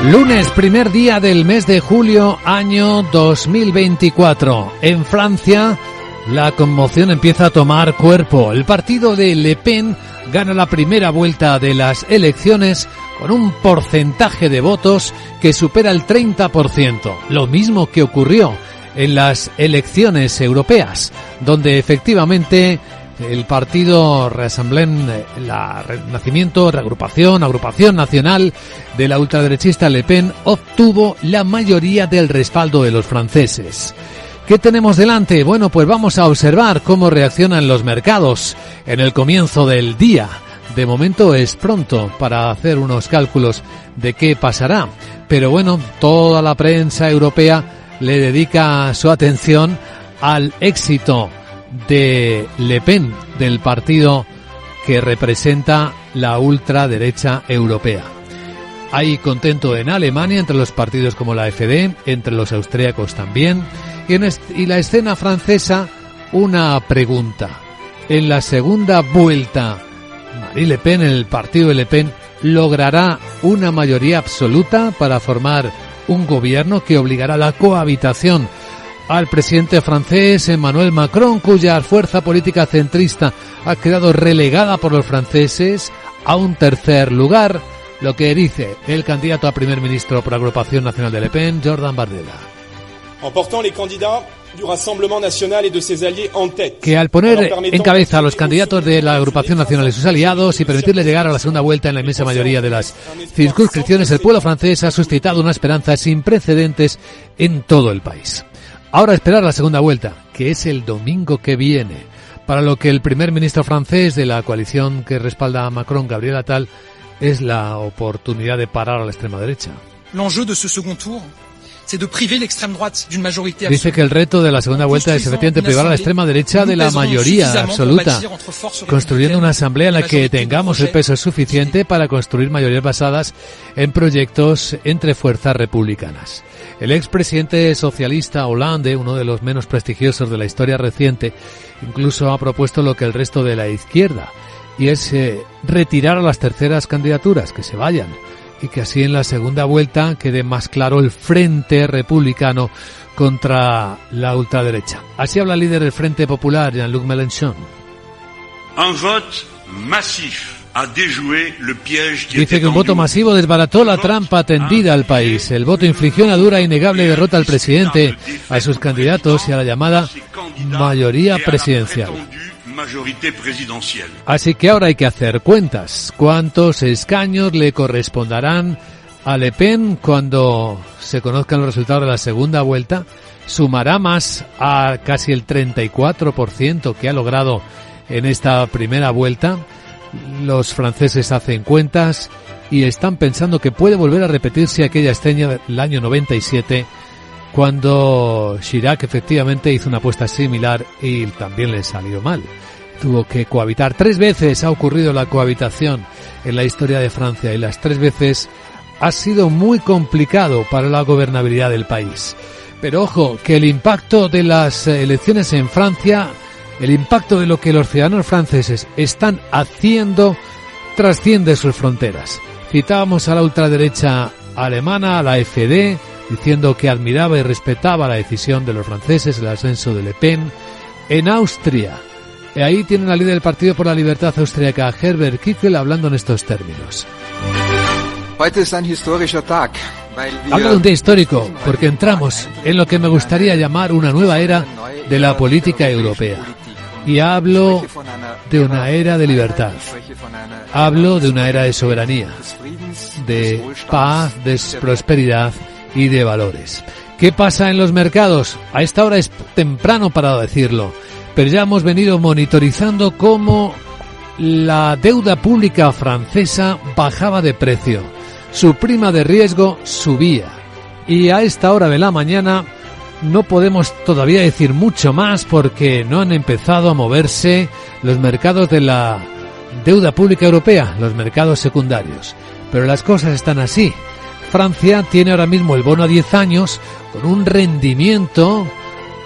Lunes, primer día del mes de julio, año 2024. En Francia, la conmoción empieza a tomar cuerpo. El partido de Le Pen gana la primera vuelta de las elecciones con un porcentaje de votos que supera el 30%. Lo mismo que ocurrió en las elecciones europeas, donde efectivamente el partido Agrupación Nacional de la ultraderechista Le Pen obtuvo la mayoría del respaldo de los franceses. ¿Qué tenemos delante? Bueno, pues vamos a observar cómo reaccionan los mercados en el comienzo del día. De momento es pronto para hacer unos cálculos de qué pasará, pero bueno, toda la prensa europea le dedica su atención al éxito de Le Pen, del partido que representa la ultraderecha europea. Hay contento en Alemania entre los partidos como la AfD, entre los austríacos también, y la escena francesa, una pregunta. En la segunda vuelta, Marine Le Pen, el partido de Le Pen, logrará una mayoría absoluta para formar un gobierno que obligará a la cohabitación al presidente francés Emmanuel Macron, cuya fuerza política centrista ha quedado relegada por los franceses a un tercer lugar, lo que dice el candidato a primer ministro por Agrupación Nacional de Le Pen, Jordan Bardella. Que al poner en cabeza a los candidatos de la Agrupación Nacional y sus aliados y permitirles llegar a la segunda vuelta en la inmensa mayoría de las circunscripciones, el pueblo francés ha suscitado una esperanza sin precedentes en todo el país. Ahora esperar la segunda vuelta, que es el domingo que viene, para lo que el primer ministro francés de la coalición que respalda a Macron, Gabriel Attal, es la oportunidad de parar a la extrema derecha. L'enjeu de ce second tour, c'est de priver l'extrême droite d'une majorité absolue. Dice que el reto de la segunda vuelta es efectivamente privar a la extrema derecha de la mayoría absoluta, construyendo una asamblea en la que tengamos el peso suficiente para construir mayorías basadas en proyectos entre fuerzas republicanas. El expresidente socialista Hollande, uno de los menos prestigiosos de la historia reciente, incluso ha propuesto lo que el resto de la izquierda, y es retirar a las terceras candidaturas, que se vayan, y que así en la segunda vuelta quede más claro el frente republicano contra la ultraderecha. Así habla el líder del Frente Popular, Jean-Luc Mélenchon. Un vote massif a déjoué le piège qui Dice était que un voto tendu. masivo desbarató la trampa tendida al país. El voto infligió una dura e innegable derrota al presidente, a sus candidatos y a la llamada mayoría presidencial. Majorité présidentielle. Así que ahora hay que hacer cuentas. ¿Cuántos escaños le corresponderán a Le Pen cuando se conozcan los resultados de la segunda vuelta? ¿Sumará más a casi el 34% que ha logrado en esta primera vuelta? Los franceses hacen cuentas y están pensando que puede volver a repetirse aquella escena del año 97, cuando Chirac efectivamente hizo una apuesta similar y también le salió mal. Tuvo que cohabitar. 3 veces ha ocurrido la cohabitación en la historia de Francia y las 3 veces ha sido muy complicado para la gobernabilidad del país. Pero ojo, que el impacto de las elecciones en Francia, el impacto de lo que los ciudadanos franceses están haciendo, trasciende sus fronteras. Citábamos a la ultraderecha alemana, a la AfD, diciendo que admiraba y respetaba la decisión de los franceses, el ascenso de Le Pen. En Austria, ahí tienen al líder del Partido por la Libertad austríaca, Herbert Kickl, hablando en estos términos. Hablo de un día histórico, porque entramos en lo que me gustaría llamar una nueva era de la política europea. Y hablo de una era de libertad. Hablo de una era de soberanía, de paz, de prosperidad y de valores. ¿Qué pasa en los mercados? A esta hora es temprano para decirlo, pero ya hemos venido monitorizando cómo la deuda pública francesa bajaba de precio. Su prima de riesgo subía. Y a esta hora de la mañana no podemos todavía decir mucho más porque no han empezado a moverse los mercados de la deuda pública europea, los mercados secundarios. Pero las cosas están así. Francia tiene ahora mismo el bono a 10 años con un rendimiento,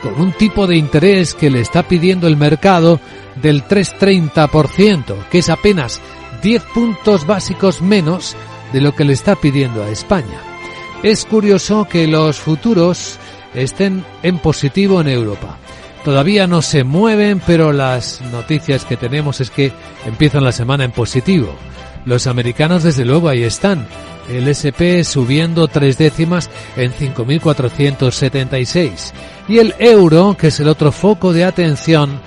con un tipo de interés que le está pidiendo el mercado del 3,30%, que es apenas 10 puntos básicos menos de lo que le está pidiendo a España. Es curioso que los futuros estén en positivo en Europa. Todavía no se mueven, pero las noticias que tenemos es que empiezan la semana en positivo. Los americanos, desde luego, ahí están. El S&P subiendo 3 décimas en 5.476. Y el euro, que es el otro foco de atención,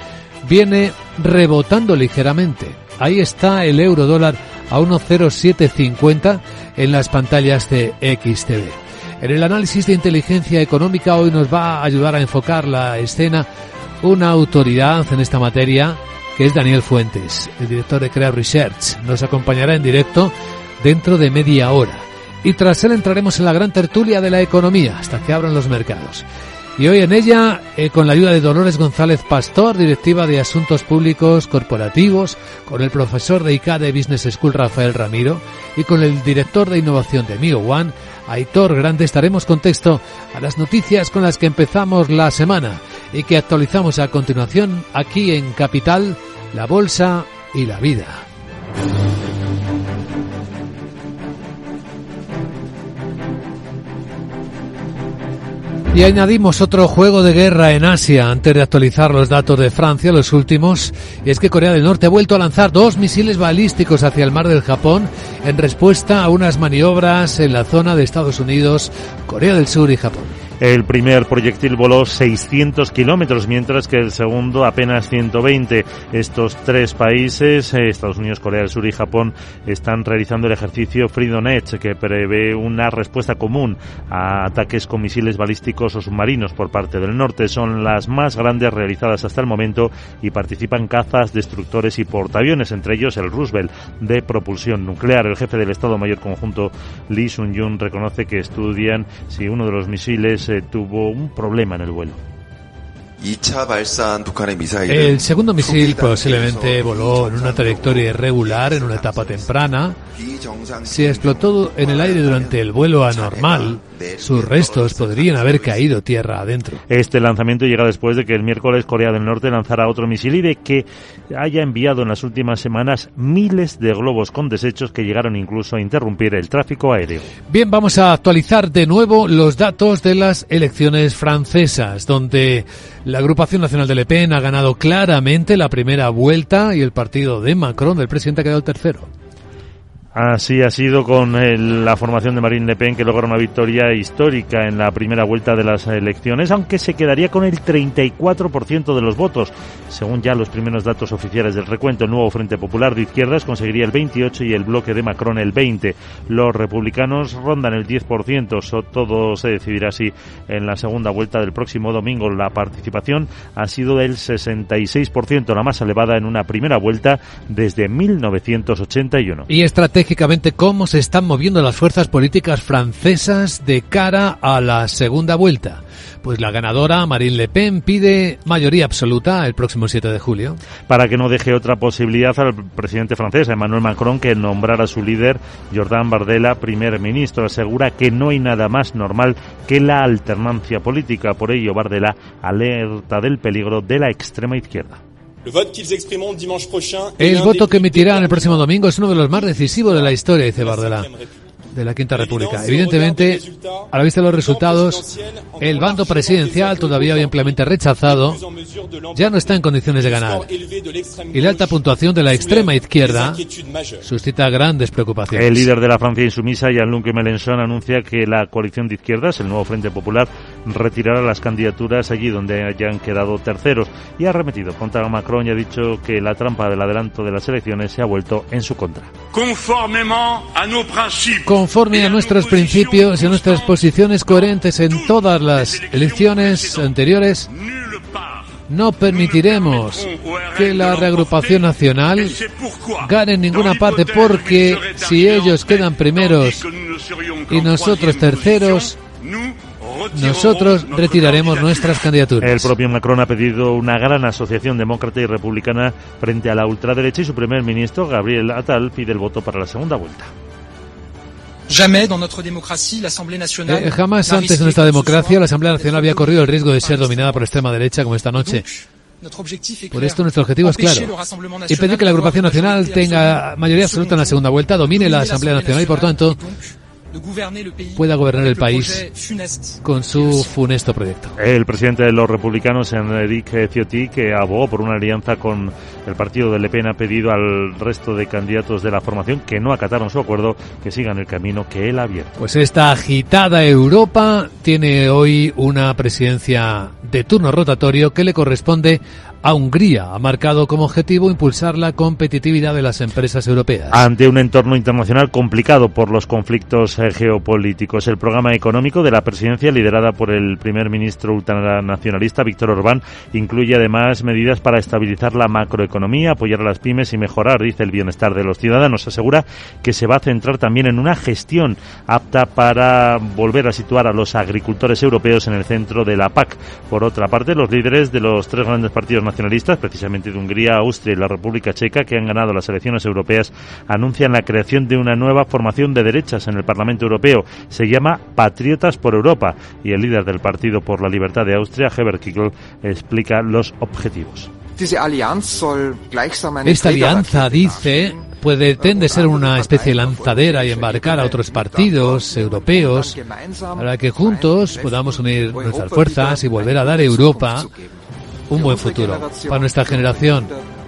viene rebotando ligeramente. Ahí está el euro dólar a 1,0750 en las pantallas de XTV. En el análisis de inteligencia económica hoy nos va a ayudar a enfocar la escena una autoridad en esta materia, que es Daniel Fuentes, el director de Crea Research. Nos acompañará en directo dentro de media hora. Y tras él entraremos en la gran tertulia de la economía hasta que abran los mercados. Y hoy en ella, con la ayuda de Dolores González Pastor, directiva de Asuntos Públicos Corporativos, con el profesor de ICADE Business School Rafael Ramiro y con el director de innovación de Mio One, Aitor Grande, estaremos contexto a las noticias con las que empezamos la semana y que actualizamos a continuación aquí en Capital, la Bolsa y la Vida. Y añadimos otro juego de guerra en Asia antes de actualizar los datos de Francia, los últimos, y es que Corea del Norte ha vuelto a lanzar 2 misiles balísticos hacia el mar del Japón en respuesta a unas maniobras en la zona de Estados Unidos, Corea del Sur y Japón. El primer proyectil voló 600 kilómetros, mientras que el segundo apenas 120. Estos 3 países, Estados Unidos, Corea del Sur y Japón, están realizando el ejercicio Freedom Edge, que prevé una respuesta común a ataques con misiles balísticos o submarinos por parte del norte. Son las más grandes realizadas hasta el momento y participan cazas, destructores y portaaviones, entre ellos el Roosevelt de propulsión nuclear. El jefe del Estado Mayor Conjunto, Lee Sun-yun, reconoce que estudian si uno de los misiles tuvo un problema en el vuelo. El segundo misil posiblemente voló en una trayectoria irregular en una etapa temprana Si explotó en el aire durante el vuelo anormal, sus restos podrían haber caído tierra adentro. Este lanzamiento llega después de que el miércoles Corea del Norte lanzara otro misil y de que haya enviado en las últimas semanas miles de globos con desechos que llegaron incluso a interrumpir el tráfico aéreo. Bien, vamos a actualizar de nuevo los datos de las elecciones francesas, donde la agrupación nacional de Le Pen ha ganado claramente la primera vuelta y el partido de Macron, del presidente, ha quedado tercero. Así ha sido con la formación de Marine Le Pen, que logra una victoria histórica en la primera vuelta de las elecciones, aunque se quedaría con el 34% de los votos. Según ya los primeros datos oficiales del recuento, el nuevo Frente Popular de Izquierdas conseguiría el 28% y el bloque de Macron el 20%. Los republicanos rondan el 10%. Todo se decidirá así en la segunda vuelta del próximo domingo. La participación ha sido del 66%, la más elevada en una primera vuelta desde 1981. Y estratégicamente, ¿cómo se están moviendo las fuerzas políticas francesas de cara a la segunda vuelta? Pues la ganadora, Marine Le Pen, pide mayoría absoluta el próximo 7 de julio. Para que no deje otra posibilidad al presidente francés, Emmanuel Macron, que nombrar a su líder, Jordan Bardella, primer ministro. Asegura que no hay nada más normal que la alternancia política. Por ello, Bardella alerta del peligro de la extrema izquierda. El voto que emitirán el próximo domingo es uno de los más decisivos de la historia, dice Bardella, de la Quinta República. Evidentemente, a la vista de los resultados, el bando presidencial, todavía ampliamente rechazado, ya no está en condiciones de ganar. Y la alta puntuación de la extrema izquierda suscita grandes preocupaciones. El líder de la Francia insumisa, Jean-Luc Mélenchon, anuncia que la coalición de izquierdas, el nuevo Frente Popular, retirará las candidaturas allí donde hayan quedado terceros, y ha arremetido contra Macron y ha dicho que la trampa del adelanto de las elecciones se ha vuelto en su contra. Conforme a nuestros principios y a nuestras posiciones coherentes en todas las elecciones anteriores, no permitiremos que la reagrupación nacional gane en ninguna parte, porque si ellos quedan primeros y nosotros terceros, nosotros retiraremos nuestras candidaturas. El propio Macron ha pedido una gran asociación demócrata y republicana frente a la ultraderecha, y su primer ministro, Gabriel Attal, pide el voto para la segunda vuelta. Jamás antes en nuestra democracia la Asamblea Nacional había corrido el riesgo de ser dominada por la extrema derecha como esta noche. Por esto nuestro objetivo es claro: impedir que la agrupación nacional tenga mayoría absoluta en la segunda vuelta, domine la Asamblea Nacional y por tanto pueda gobernar el país con su funesto proyecto. El presidente de los republicanos, Enrique Ciotti, que abogó por una alianza con el partido de Le Pen, ha pedido al resto de candidatos de la formación que no acataron su acuerdo que sigan el camino que él ha abierto. Pues esta agitada Europa tiene hoy una presidencia de turno rotatorio que le corresponde a Hungría. Ha marcado como objetivo impulsar la competitividad de las empresas europeas. Ante un entorno internacional complicado por los conflictos geopolíticos, el programa económico de la presidencia, liderada por el primer ministro ultranacionalista Viktor Orbán, incluye además medidas para estabilizar la macroeconomía, apoyar a las pymes y mejorar, dice, el bienestar de los ciudadanos. Asegura que se va a centrar también en una gestión apta para volver a situar a los agricultores europeos en el centro de la PAC. Por otra parte, los líderes de los tres grandes partidos nacionalistas, precisamente de Hungría, Austria y la República Checa, que han ganado las elecciones europeas, anuncian la creación de una nueva formación de derechas en el Parlamento Europeo. Se llama Patriotas por Europa, y el líder del Partido por la Libertad de Austria, Herbert Kickl, explica los objetivos. Esta alianza, dice, pretende ser una especie de lanzadera y embarcar a otros partidos europeos para que juntos podamos unir nuestras fuerzas y volver a dar a Europa un buen futuro para nuestra generación,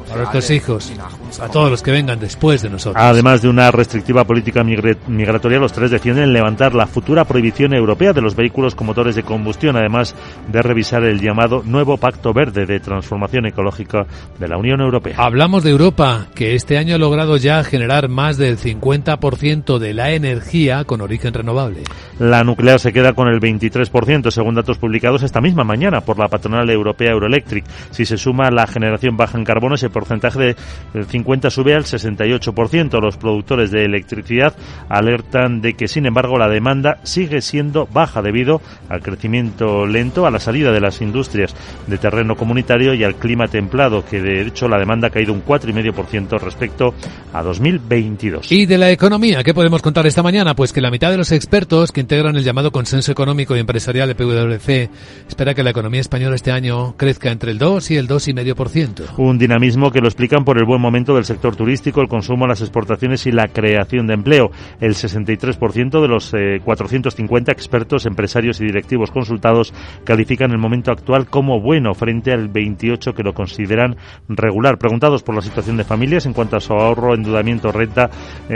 para nuestros hijos, a todos los que vengan después de nosotros. Además de una restrictiva política migratoria, los tres defienden levantar la futura prohibición europea de los vehículos con motores de combustión, además de revisar el llamado Nuevo Pacto Verde de Transformación Ecológica de la Unión Europea. Hablamos de Europa, que este año ha logrado ya generar más del 50% de la energía con origen renovable. La nuclear se queda con el 23%, según datos publicados esta misma mañana por la patronal europea Euroelectric. Si se suma la generación baja en carbono, ese porcentaje del 50 sube al 68%. Los productores de electricidad alertan de que, sin embargo, la demanda sigue siendo baja debido al crecimiento lento, a la salida de las industrias de terreno comunitario y al clima templado, que de hecho la demanda ha caído un 4,5% respecto a 2022. Y de la economía, ¿qué podemos contar esta mañana? Pues que la mitad de los expertos que integran el llamado Consenso Económico y Empresarial de PwC espera que la economía española este año crezca entre el 2 y el 2,5%. Un dinamismo que lo explican por el buen momento del sector turístico, el consumo, las exportaciones y la creación de empleo. El 63% de los 450 expertos, empresarios y directivos consultados califican el momento actual como bueno, frente al 28% que lo consideran regular. Preguntados por la situación de familias en cuanto a su ahorro, endeudamiento, renta,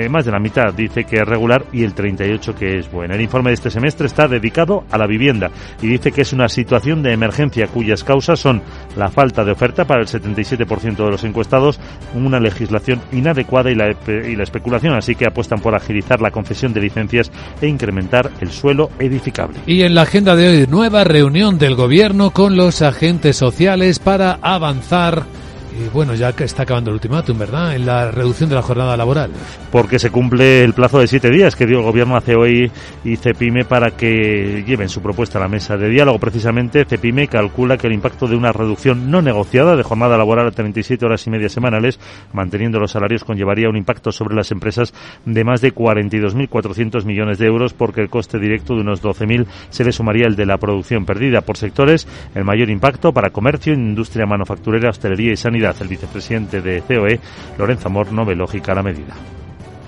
más de la mitad dice que es regular y el 38% que es buena. El informe de este semestre está dedicado a la vivienda y dice que es una situación de emergencia cuyas causas son la falta de oferta para el 77% de los encuestados, una legislación inadecuada y la especulación, así que apuestan por agilizar la concesión de licencias e incrementar el suelo edificable. Y en la agenda de hoy, nueva reunión del Gobierno con los agentes sociales para avanzar. Y bueno, ya que está acabando el ultimátum, ¿verdad?, en la reducción de la jornada laboral. Porque se cumple el plazo de 7 días que dio el Gobierno a COE y Cepime para que lleven su propuesta a la mesa de diálogo. Precisamente, Cepime calcula que el impacto de una reducción no negociada de jornada laboral a 37 horas y media semanales, manteniendo los salarios, conllevaría un impacto sobre las empresas de más de 42.400 millones de euros, porque el coste directo de unos 12.000 se le sumaría el de la producción perdida. Por sectores, el mayor impacto para comercio, industria manufacturera, hostelería y sanidad. El vicepresidente de COE, Lorenzo Amor, no ve lógica la medida.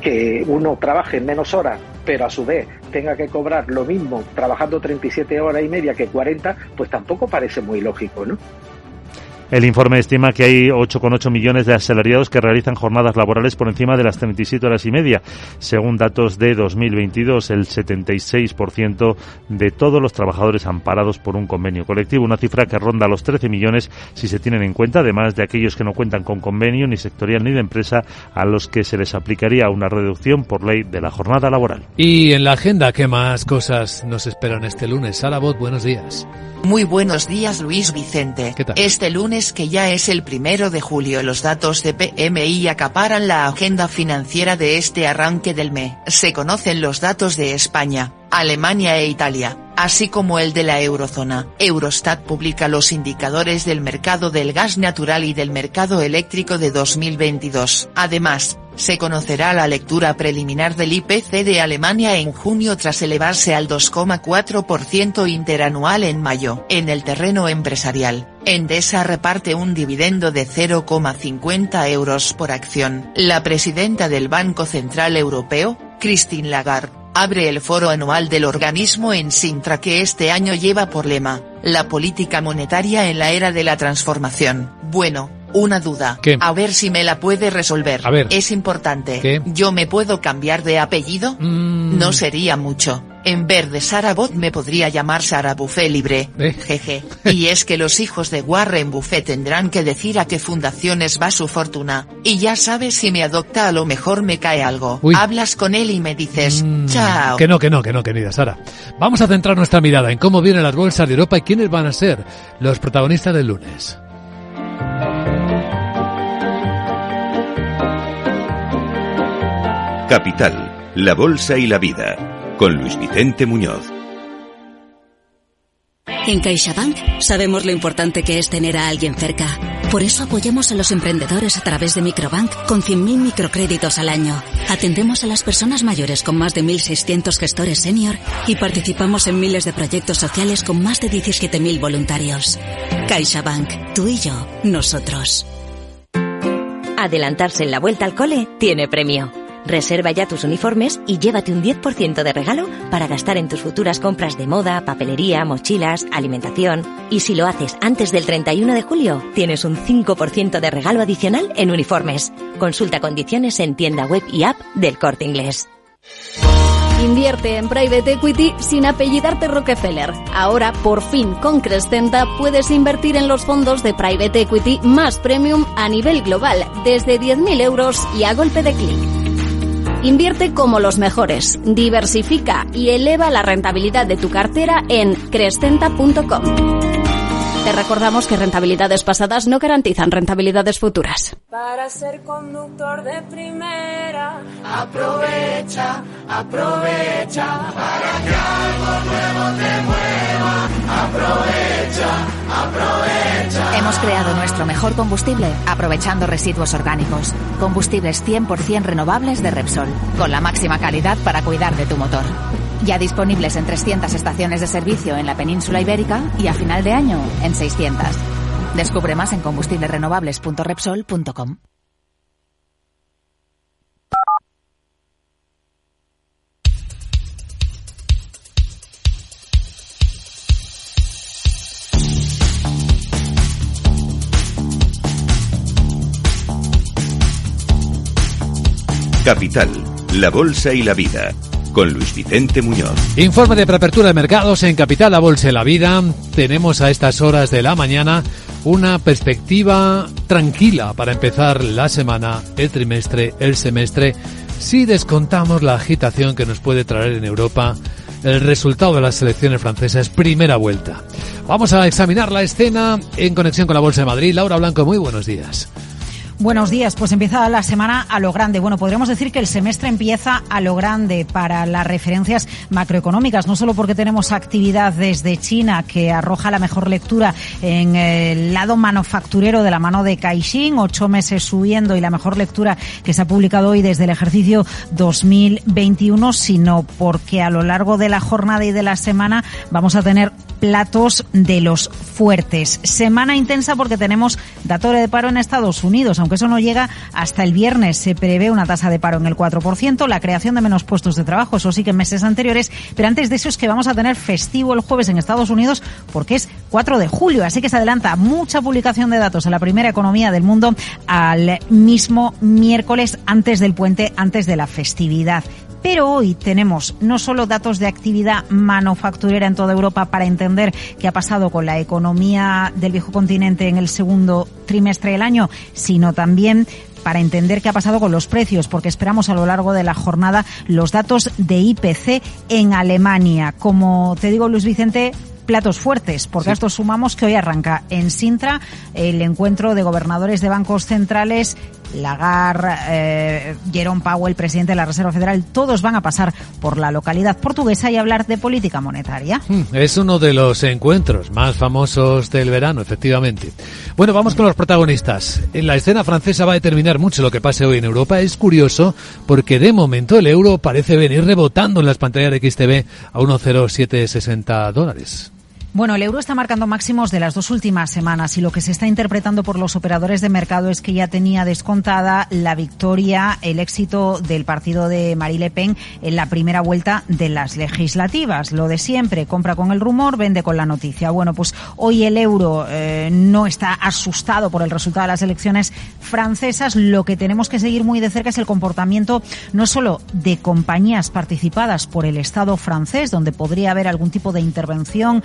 Que uno trabaje menos horas, pero a su vez tenga que cobrar lo mismo trabajando 37 horas y media que 40, pues tampoco parece muy lógico, ¿no? El informe estima que hay 8,8 millones de asalariados que realizan jornadas laborales por encima de las 37 horas y media. Según datos de 2022, el 76% de todos los trabajadores amparados por un convenio colectivo, una cifra que ronda los 13 millones si se tienen en cuenta, además de aquellos que no cuentan con convenio ni sectorial ni de empresa, a los que se les aplicaría una reducción por ley de la jornada laboral. Y en la agenda, ¿qué más cosas nos esperan este lunes? Sara Bot, buenos días. Muy buenos días, Luis Vicente. ¿Qué tal? Este lunes, que ya es el 1 de julio, los datos de PMI acaparan la agenda financiera de este arranque del mes. Se conocen los datos de España, Alemania e Italia, así como el de la eurozona. Eurostat publica los indicadores del mercado del gas natural y del mercado eléctrico de 2022. Además, se conocerá la lectura preliminar del IPC de Alemania en junio tras elevarse al 2,4% interanual en mayo. En el terreno empresarial, Endesa reparte un dividendo de 0,50 euros por acción. La presidenta del Banco Central Europeo, Christine Lagarde, abre el foro anual del organismo en Sintra, que este año lleva por lema, la política monetaria en la era de la transformación. Bueno, una duda. ¿Qué? A ver si me la puede resolver. A ver. Es importante. ¿Qué? ¿Yo me puedo cambiar de apellido? No sería mucho. En vez de Sara Bot me podría llamar Sara Buffet Libre. Jeje. Y es que los hijos de Warren Buffett tendrán que decir a qué fundaciones va su fortuna. Y ya sabes, si me adopta a lo mejor me cae algo. Uy. Hablas con él y me dices, chao. Que no, querida Sara. Vamos a centrar nuestra mirada en cómo vienen las bolsas de Europa y quiénes van a ser los protagonistas del lunes. Capital, la bolsa y la vida, con Luis Vicente Muñoz. En CaixaBank sabemos lo importante que es tener a alguien cerca. Por eso apoyamos a los emprendedores a través de Microbank con 100.000 microcréditos al año. Atendemos a las personas mayores con más de 1.600 gestores senior y participamos en miles de proyectos sociales con más de 17.000 voluntarios. CaixaBank, tú y yo, nosotros. Adelantarse en la vuelta al cole tiene premio. Reserva ya tus uniformes y llévate un 10% de regalo para gastar en tus futuras compras de moda, papelería, mochilas, alimentación. Y si lo haces antes del 31 de julio, tienes un 5% de regalo adicional en uniformes. Consulta condiciones en tienda web y app del Corte Inglés. Invierte en Private Equity sin apellidarte Rockefeller. Ahora, por fin, con Crescenta puedes invertir en los fondos de Private Equity más premium a nivel global, desde 10.000 euros y a golpe de clic. Invierte como los mejores, diversifica y eleva la rentabilidad de tu cartera en crescenta.com. Te recordamos que rentabilidades pasadas no garantizan rentabilidades futuras. Para ser conductor de primera, aprovecha, aprovecha, para que algo nuevo te mueva, aprovecha, aprovecha. Hemos creado nuestro mejor combustible aprovechando residuos orgánicos. Combustibles 100% renovables de Repsol, con la máxima calidad para cuidar de tu motor. Ya disponibles en 300 estaciones de servicio en la península ibérica y a final de año en 600. Descubre más en combustiblesrenovables.repsol.com. Capital, la bolsa y la vida. Con Luis Vicente Muñoz. Informe de preapertura de mercados en Capital, la bolsa y la vida. Tenemos a estas horas de la mañana una perspectiva tranquila para empezar la semana, el trimestre, el semestre, si descontamos la agitación que nos puede traer en Europa el resultado de las elecciones francesas, primera vuelta. Vamos a examinar la escena en conexión con la Bolsa de Madrid. Laura Blanco, muy buenos días. Buenos días, pues empieza la semana a lo grande. Bueno, podríamos decir que el semestre empieza a lo grande para las referencias macroeconómicas, no solo porque tenemos actividad desde China que arroja la mejor lectura en el lado manufacturero de la mano de Caixin, 8 meses subiendo y la mejor lectura que se ha publicado hoy desde el ejercicio 2021, sino porque a lo largo de la jornada y de la semana vamos a tener platos de los fuertes. Semana intensa porque tenemos dato de paro en Estados Unidos, aunque eso no llega hasta el viernes. Se prevé una tasa de paro en el 4%, la creación de menos puestos de trabajo, eso sí que en meses anteriores, pero antes de eso es que vamos a tener festivo el jueves en Estados Unidos porque es 4 de julio, así que se adelanta mucha publicación de datos en la primera economía del mundo al mismo miércoles antes del puente, antes de la festividad. Pero hoy tenemos no solo datos de actividad manufacturera en toda Europa para entender qué ha pasado con la economía del viejo continente en el segundo trimestre del año, sino también para entender qué ha pasado con los precios, porque esperamos a lo largo de la jornada los datos de IPC en Alemania. Como te digo, Luis Vicente, platos fuertes, porque a esto sumamos que hoy arranca en Sintra el encuentro de gobernadores de bancos centrales. Lagarde, Jerome Powell, presidente de la Reserva Federal, todos van a pasar por la localidad portuguesa y hablar de política monetaria. Es uno de los encuentros más famosos del verano, efectivamente. Bueno, vamos con los protagonistas. En la escena francesa va a determinar mucho lo que pase hoy en Europa. Es curioso porque de momento el euro parece venir rebotando en las pantallas de XTV a 1,0760 dólares. Bueno, el euro está marcando máximos de las 2 últimas semanas y lo que se está interpretando por los operadores de mercado es que ya tenía descontada la victoria, el éxito del partido de Marine Le Pen en la primera vuelta de las legislativas. Lo de siempre, compra con el rumor, vende con la noticia. Bueno, pues hoy el euro no está asustado por el resultado de las elecciones francesas. Lo que tenemos que seguir muy de cerca es el comportamiento no solo de compañías participadas por el Estado francés, donde podría haber algún tipo de intervención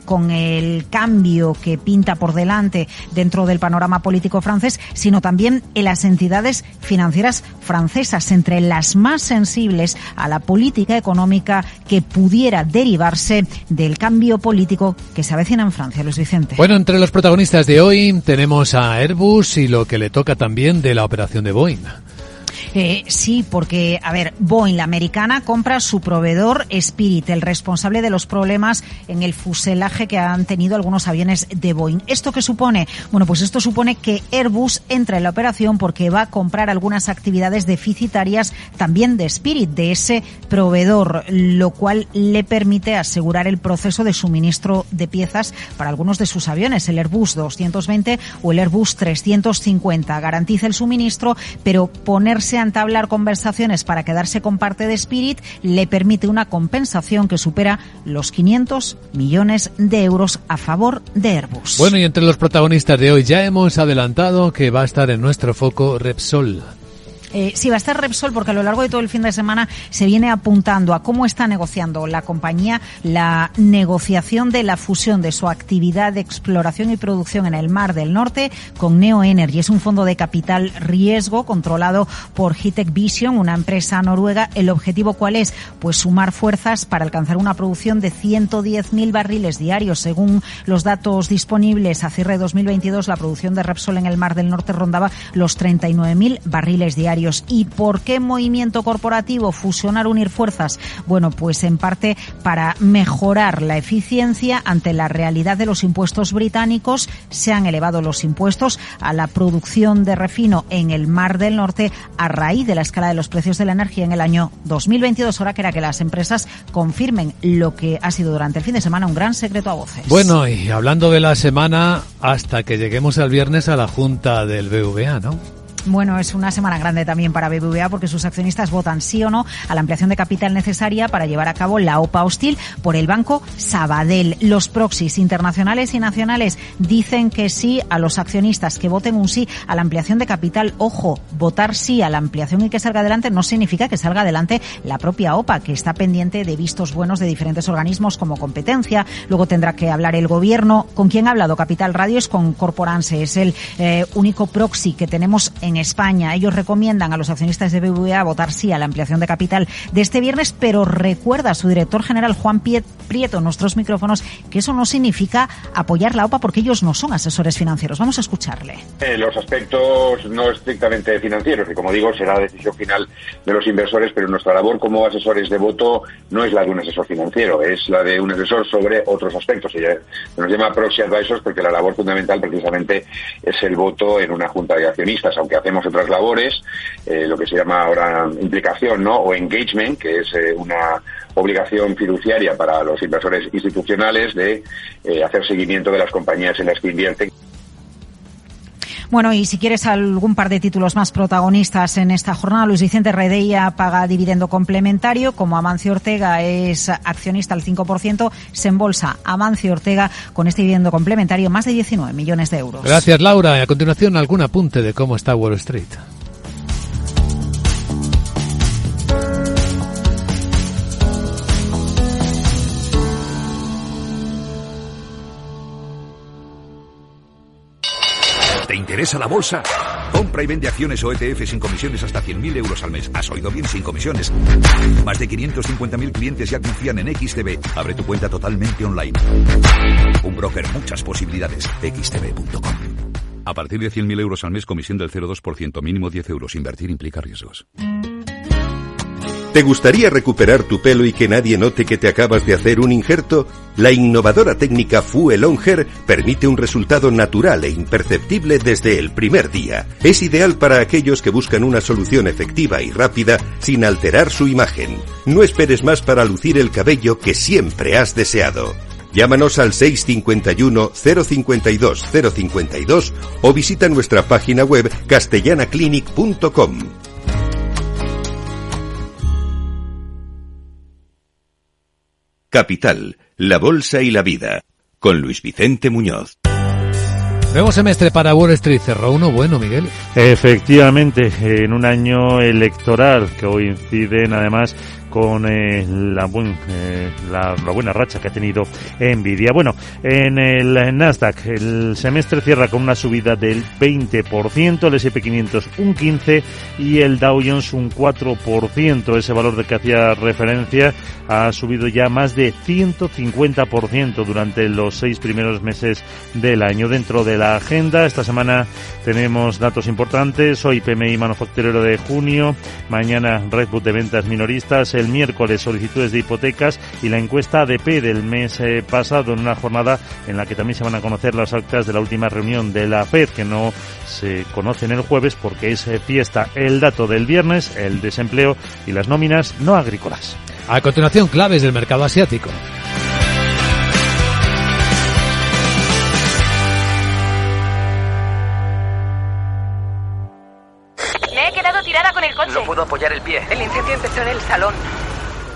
con el cambio que pinta por delante dentro del panorama político francés, sino también en las entidades financieras francesas, entre las más sensibles a la política económica que pudiera derivarse del cambio político que se avecina en Francia. Luis Vicente. Bueno, entre los protagonistas de hoy tenemos a Airbus y lo que le toca también de la operación de Boeing. Sí, porque, a ver, Boeing, la americana, compra su proveedor Spirit, el responsable de los problemas en el fuselaje que han tenido algunos aviones de Boeing. ¿Esto qué supone? Bueno, pues esto supone que Airbus entra en la operación porque va a comprar algunas actividades deficitarias también de Spirit, de ese proveedor, lo cual le permite asegurar el proceso de suministro de piezas para algunos de sus aviones, el Airbus 220 o el Airbus 350. Garantiza el suministro, pero ponerse a entablar conversaciones para quedarse con parte de Spirit le permite una compensación que supera los 500 millones de euros a favor de Airbus. Bueno, y entre los protagonistas de hoy ya hemos adelantado que va a estar en nuestro foco Repsol. Sí, va a estar Repsol porque a lo largo de todo el fin de semana se viene apuntando a cómo está negociando la compañía la negociación de la fusión de su actividad de exploración y producción en el Mar del Norte con Neo Energy. Es un fondo de capital riesgo controlado por Hitech Vision, una empresa noruega. ¿El objetivo cuál es? Pues sumar fuerzas para alcanzar una producción de 110.000 barriles diarios. Según los datos disponibles a cierre de 2022, la producción de Repsol en el Mar del Norte rondaba los 39.000 barriles diarios. ¿Y por qué movimiento corporativo? Fusionar, unir fuerzas. Bueno, pues en parte para mejorar la eficiencia ante la realidad de los impuestos británicos. Se han elevado los impuestos a la producción de refino en el Mar del Norte a raíz de la escala de los precios de la energía en el año 2022. Ahora queda que las empresas confirmen lo que ha sido durante el fin de semana un gran secreto a voces. Bueno, y hablando de la semana, hasta que lleguemos al viernes a la Junta del BVA, ¿no? Bueno, es una semana grande también para BBVA porque sus accionistas votan sí o no a la ampliación de capital necesaria para llevar a cabo la OPA hostil por el Banco Sabadell. Los proxys internacionales y nacionales dicen que sí a los accionistas que voten un sí a la ampliación de capital. Ojo, votar sí a la ampliación y que salga adelante no significa que salga adelante la propia OPA, que está pendiente de vistos buenos de diferentes organismos como competencia. Luego tendrá que hablar el gobierno. ¿Con quién ha hablado Capital Radio? Es con Corporanse. Es el único proxy que tenemos en España. Ellos recomiendan a los accionistas de BBVA votar sí a la ampliación de capital de este viernes, pero recuerda a su director general Juan Prieto en nuestros micrófonos que eso no significa apoyar la OPA porque ellos no son asesores financieros. Vamos a escucharle. Los aspectos no estrictamente financieros, que como digo será la decisión final de los inversores, pero nuestra labor como asesores de voto no es la de un asesor financiero, es la de un asesor sobre otros aspectos. Se nos llama proxy advisors porque la labor fundamental precisamente es el voto en una junta de accionistas, aunque hacemos otras labores, lo que se llama ahora implicación, ¿no? O engagement, que es una obligación fiduciaria para los inversores institucionales de hacer seguimiento de las compañías en las que invierten. Bueno, y si quieres algún par de títulos más protagonistas en esta jornada, Luis Vicente Redeia paga dividendo complementario, como Amancio Ortega es accionista al 5%, se embolsa Amancio Ortega con este dividendo complementario más de 19 millones de euros. Gracias, Laura. Y a continuación, algún apunte de cómo está Wall Street. ¿Te interesa la bolsa? Compra y vende acciones o ETF sin comisiones hasta 100.000 euros al mes. ¿Has oído bien? Sin comisiones. Más de 550.000 clientes ya confían en XTB. Abre tu cuenta totalmente online. Un broker, muchas posibilidades. xtb.com. A partir de 100.000 euros al mes, comisión del 0,2%, mínimo 10 euros. Invertir implica riesgos. ¿Te gustaría recuperar tu pelo y que nadie note que te acabas de hacer un injerto? La innovadora técnica Fuel On Hair permite un resultado natural e imperceptible desde el primer día. Es ideal para aquellos que buscan una solución efectiva y rápida sin alterar su imagen. No esperes más para lucir el cabello que siempre has deseado. Llámanos al 651 052 052 o visita nuestra página web castellanaclinic.com. Capital, la bolsa y la vida, con Luis Vicente Muñoz. Nuevo semestre para Wall Street, cerró uno bueno, Miguel. Efectivamente, en un año electoral que coinciden además con la buena racha que ha tenido Nvidia. Bueno, en el Nasdaq el semestre cierra con una subida del 20%, el S&P 500 un 15% y el Dow Jones un 4%. Ese valor de que hacía referencia ha subido ya más de 150% durante los 6 primeros meses del año. Dentro de la agenda, esta semana tenemos datos importantes. Hoy PMI manufacturero de junio, mañana Redbook de ventas minoristas, el miércoles solicitudes de hipotecas y la encuesta ADP del mes pasado, en una jornada en la que también se van a conocer las actas de la última reunión de la FED, que no se conocen el jueves porque es fiesta. El dato del viernes, el desempleo y las nóminas no agrícolas. A continuación, claves del mercado asiático. Me he quedado tirada con el coche. No puedo apoyar el pie. El incendio empezó en el salón.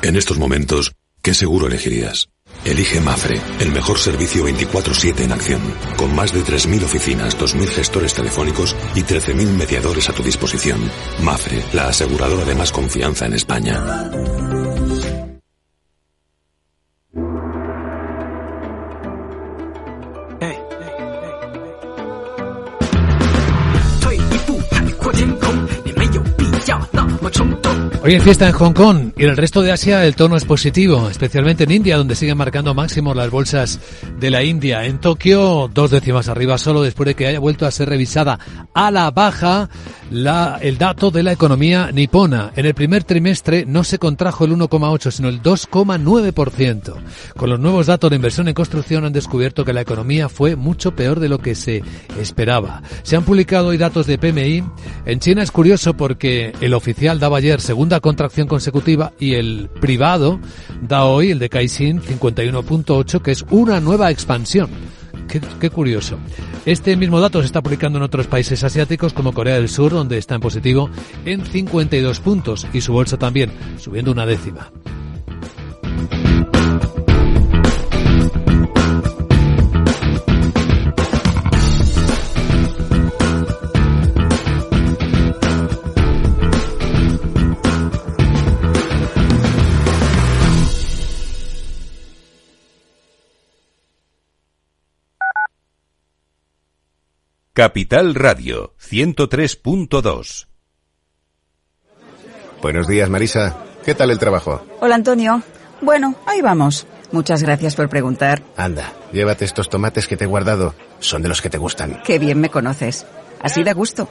En estos momentos, ¿qué seguro elegirías? Elige Mapfre, el mejor servicio 24/7 en acción, con más de 3.000 oficinas, 2.000 gestores telefónicos y 13.000 mediadores a tu disposición. Mapfre, la aseguradora de más confianza en España. Hoy en fiesta en Hong Kong y en el resto de Asia el tono es positivo, especialmente en India, donde siguen marcando máximos las bolsas de la India. En Tokio, 2 décimas arriba solo después de que haya vuelto a ser revisada a la baja el dato de la economía nipona. En el primer trimestre no se contrajo el 1,8, sino el 2,9%. Con los nuevos datos de inversión en construcción han descubierto que la economía fue mucho peor de lo que se esperaba. Se han publicado hoy datos de PMI. En China es curioso porque el oficial daba ayer segunda contracción consecutiva y el privado da hoy, el de Caixin, 51,8, que es una nueva expansión. Qué curioso. Este mismo dato se está publicando en otros países asiáticos como Corea del Sur, donde está en positivo en 52 puntos y su bolsa también, subiendo una décima. Capital Radio 103.2. Buenos días, Marisa. ¿Qué tal el trabajo? Hola, Antonio. Bueno, ahí vamos. Muchas gracias por preguntar. Anda, llévate estos tomates que te he guardado. Son de los que te gustan. Qué bien me conoces. Así da gusto.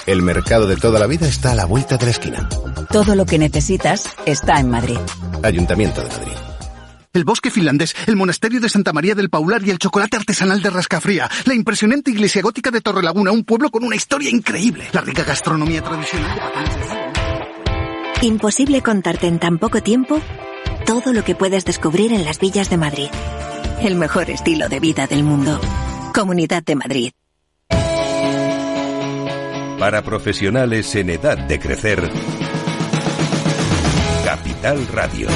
El mercado de toda la vida está a la vuelta de la esquina. Todo lo que necesitas está en Madrid. Ayuntamiento de Madrid. El bosque finlandés, el monasterio de Santa María del Paular y el chocolate artesanal de Rascafría. La impresionante iglesia gótica de Torrelaguna, un pueblo con una historia increíble. La rica gastronomía tradicional de... Imposible contarte en tan poco tiempo todo lo que puedes descubrir en las villas de Madrid. El mejor estilo de vida del mundo. Comunidad de Madrid. Para profesionales en edad de crecer, Capital Radio.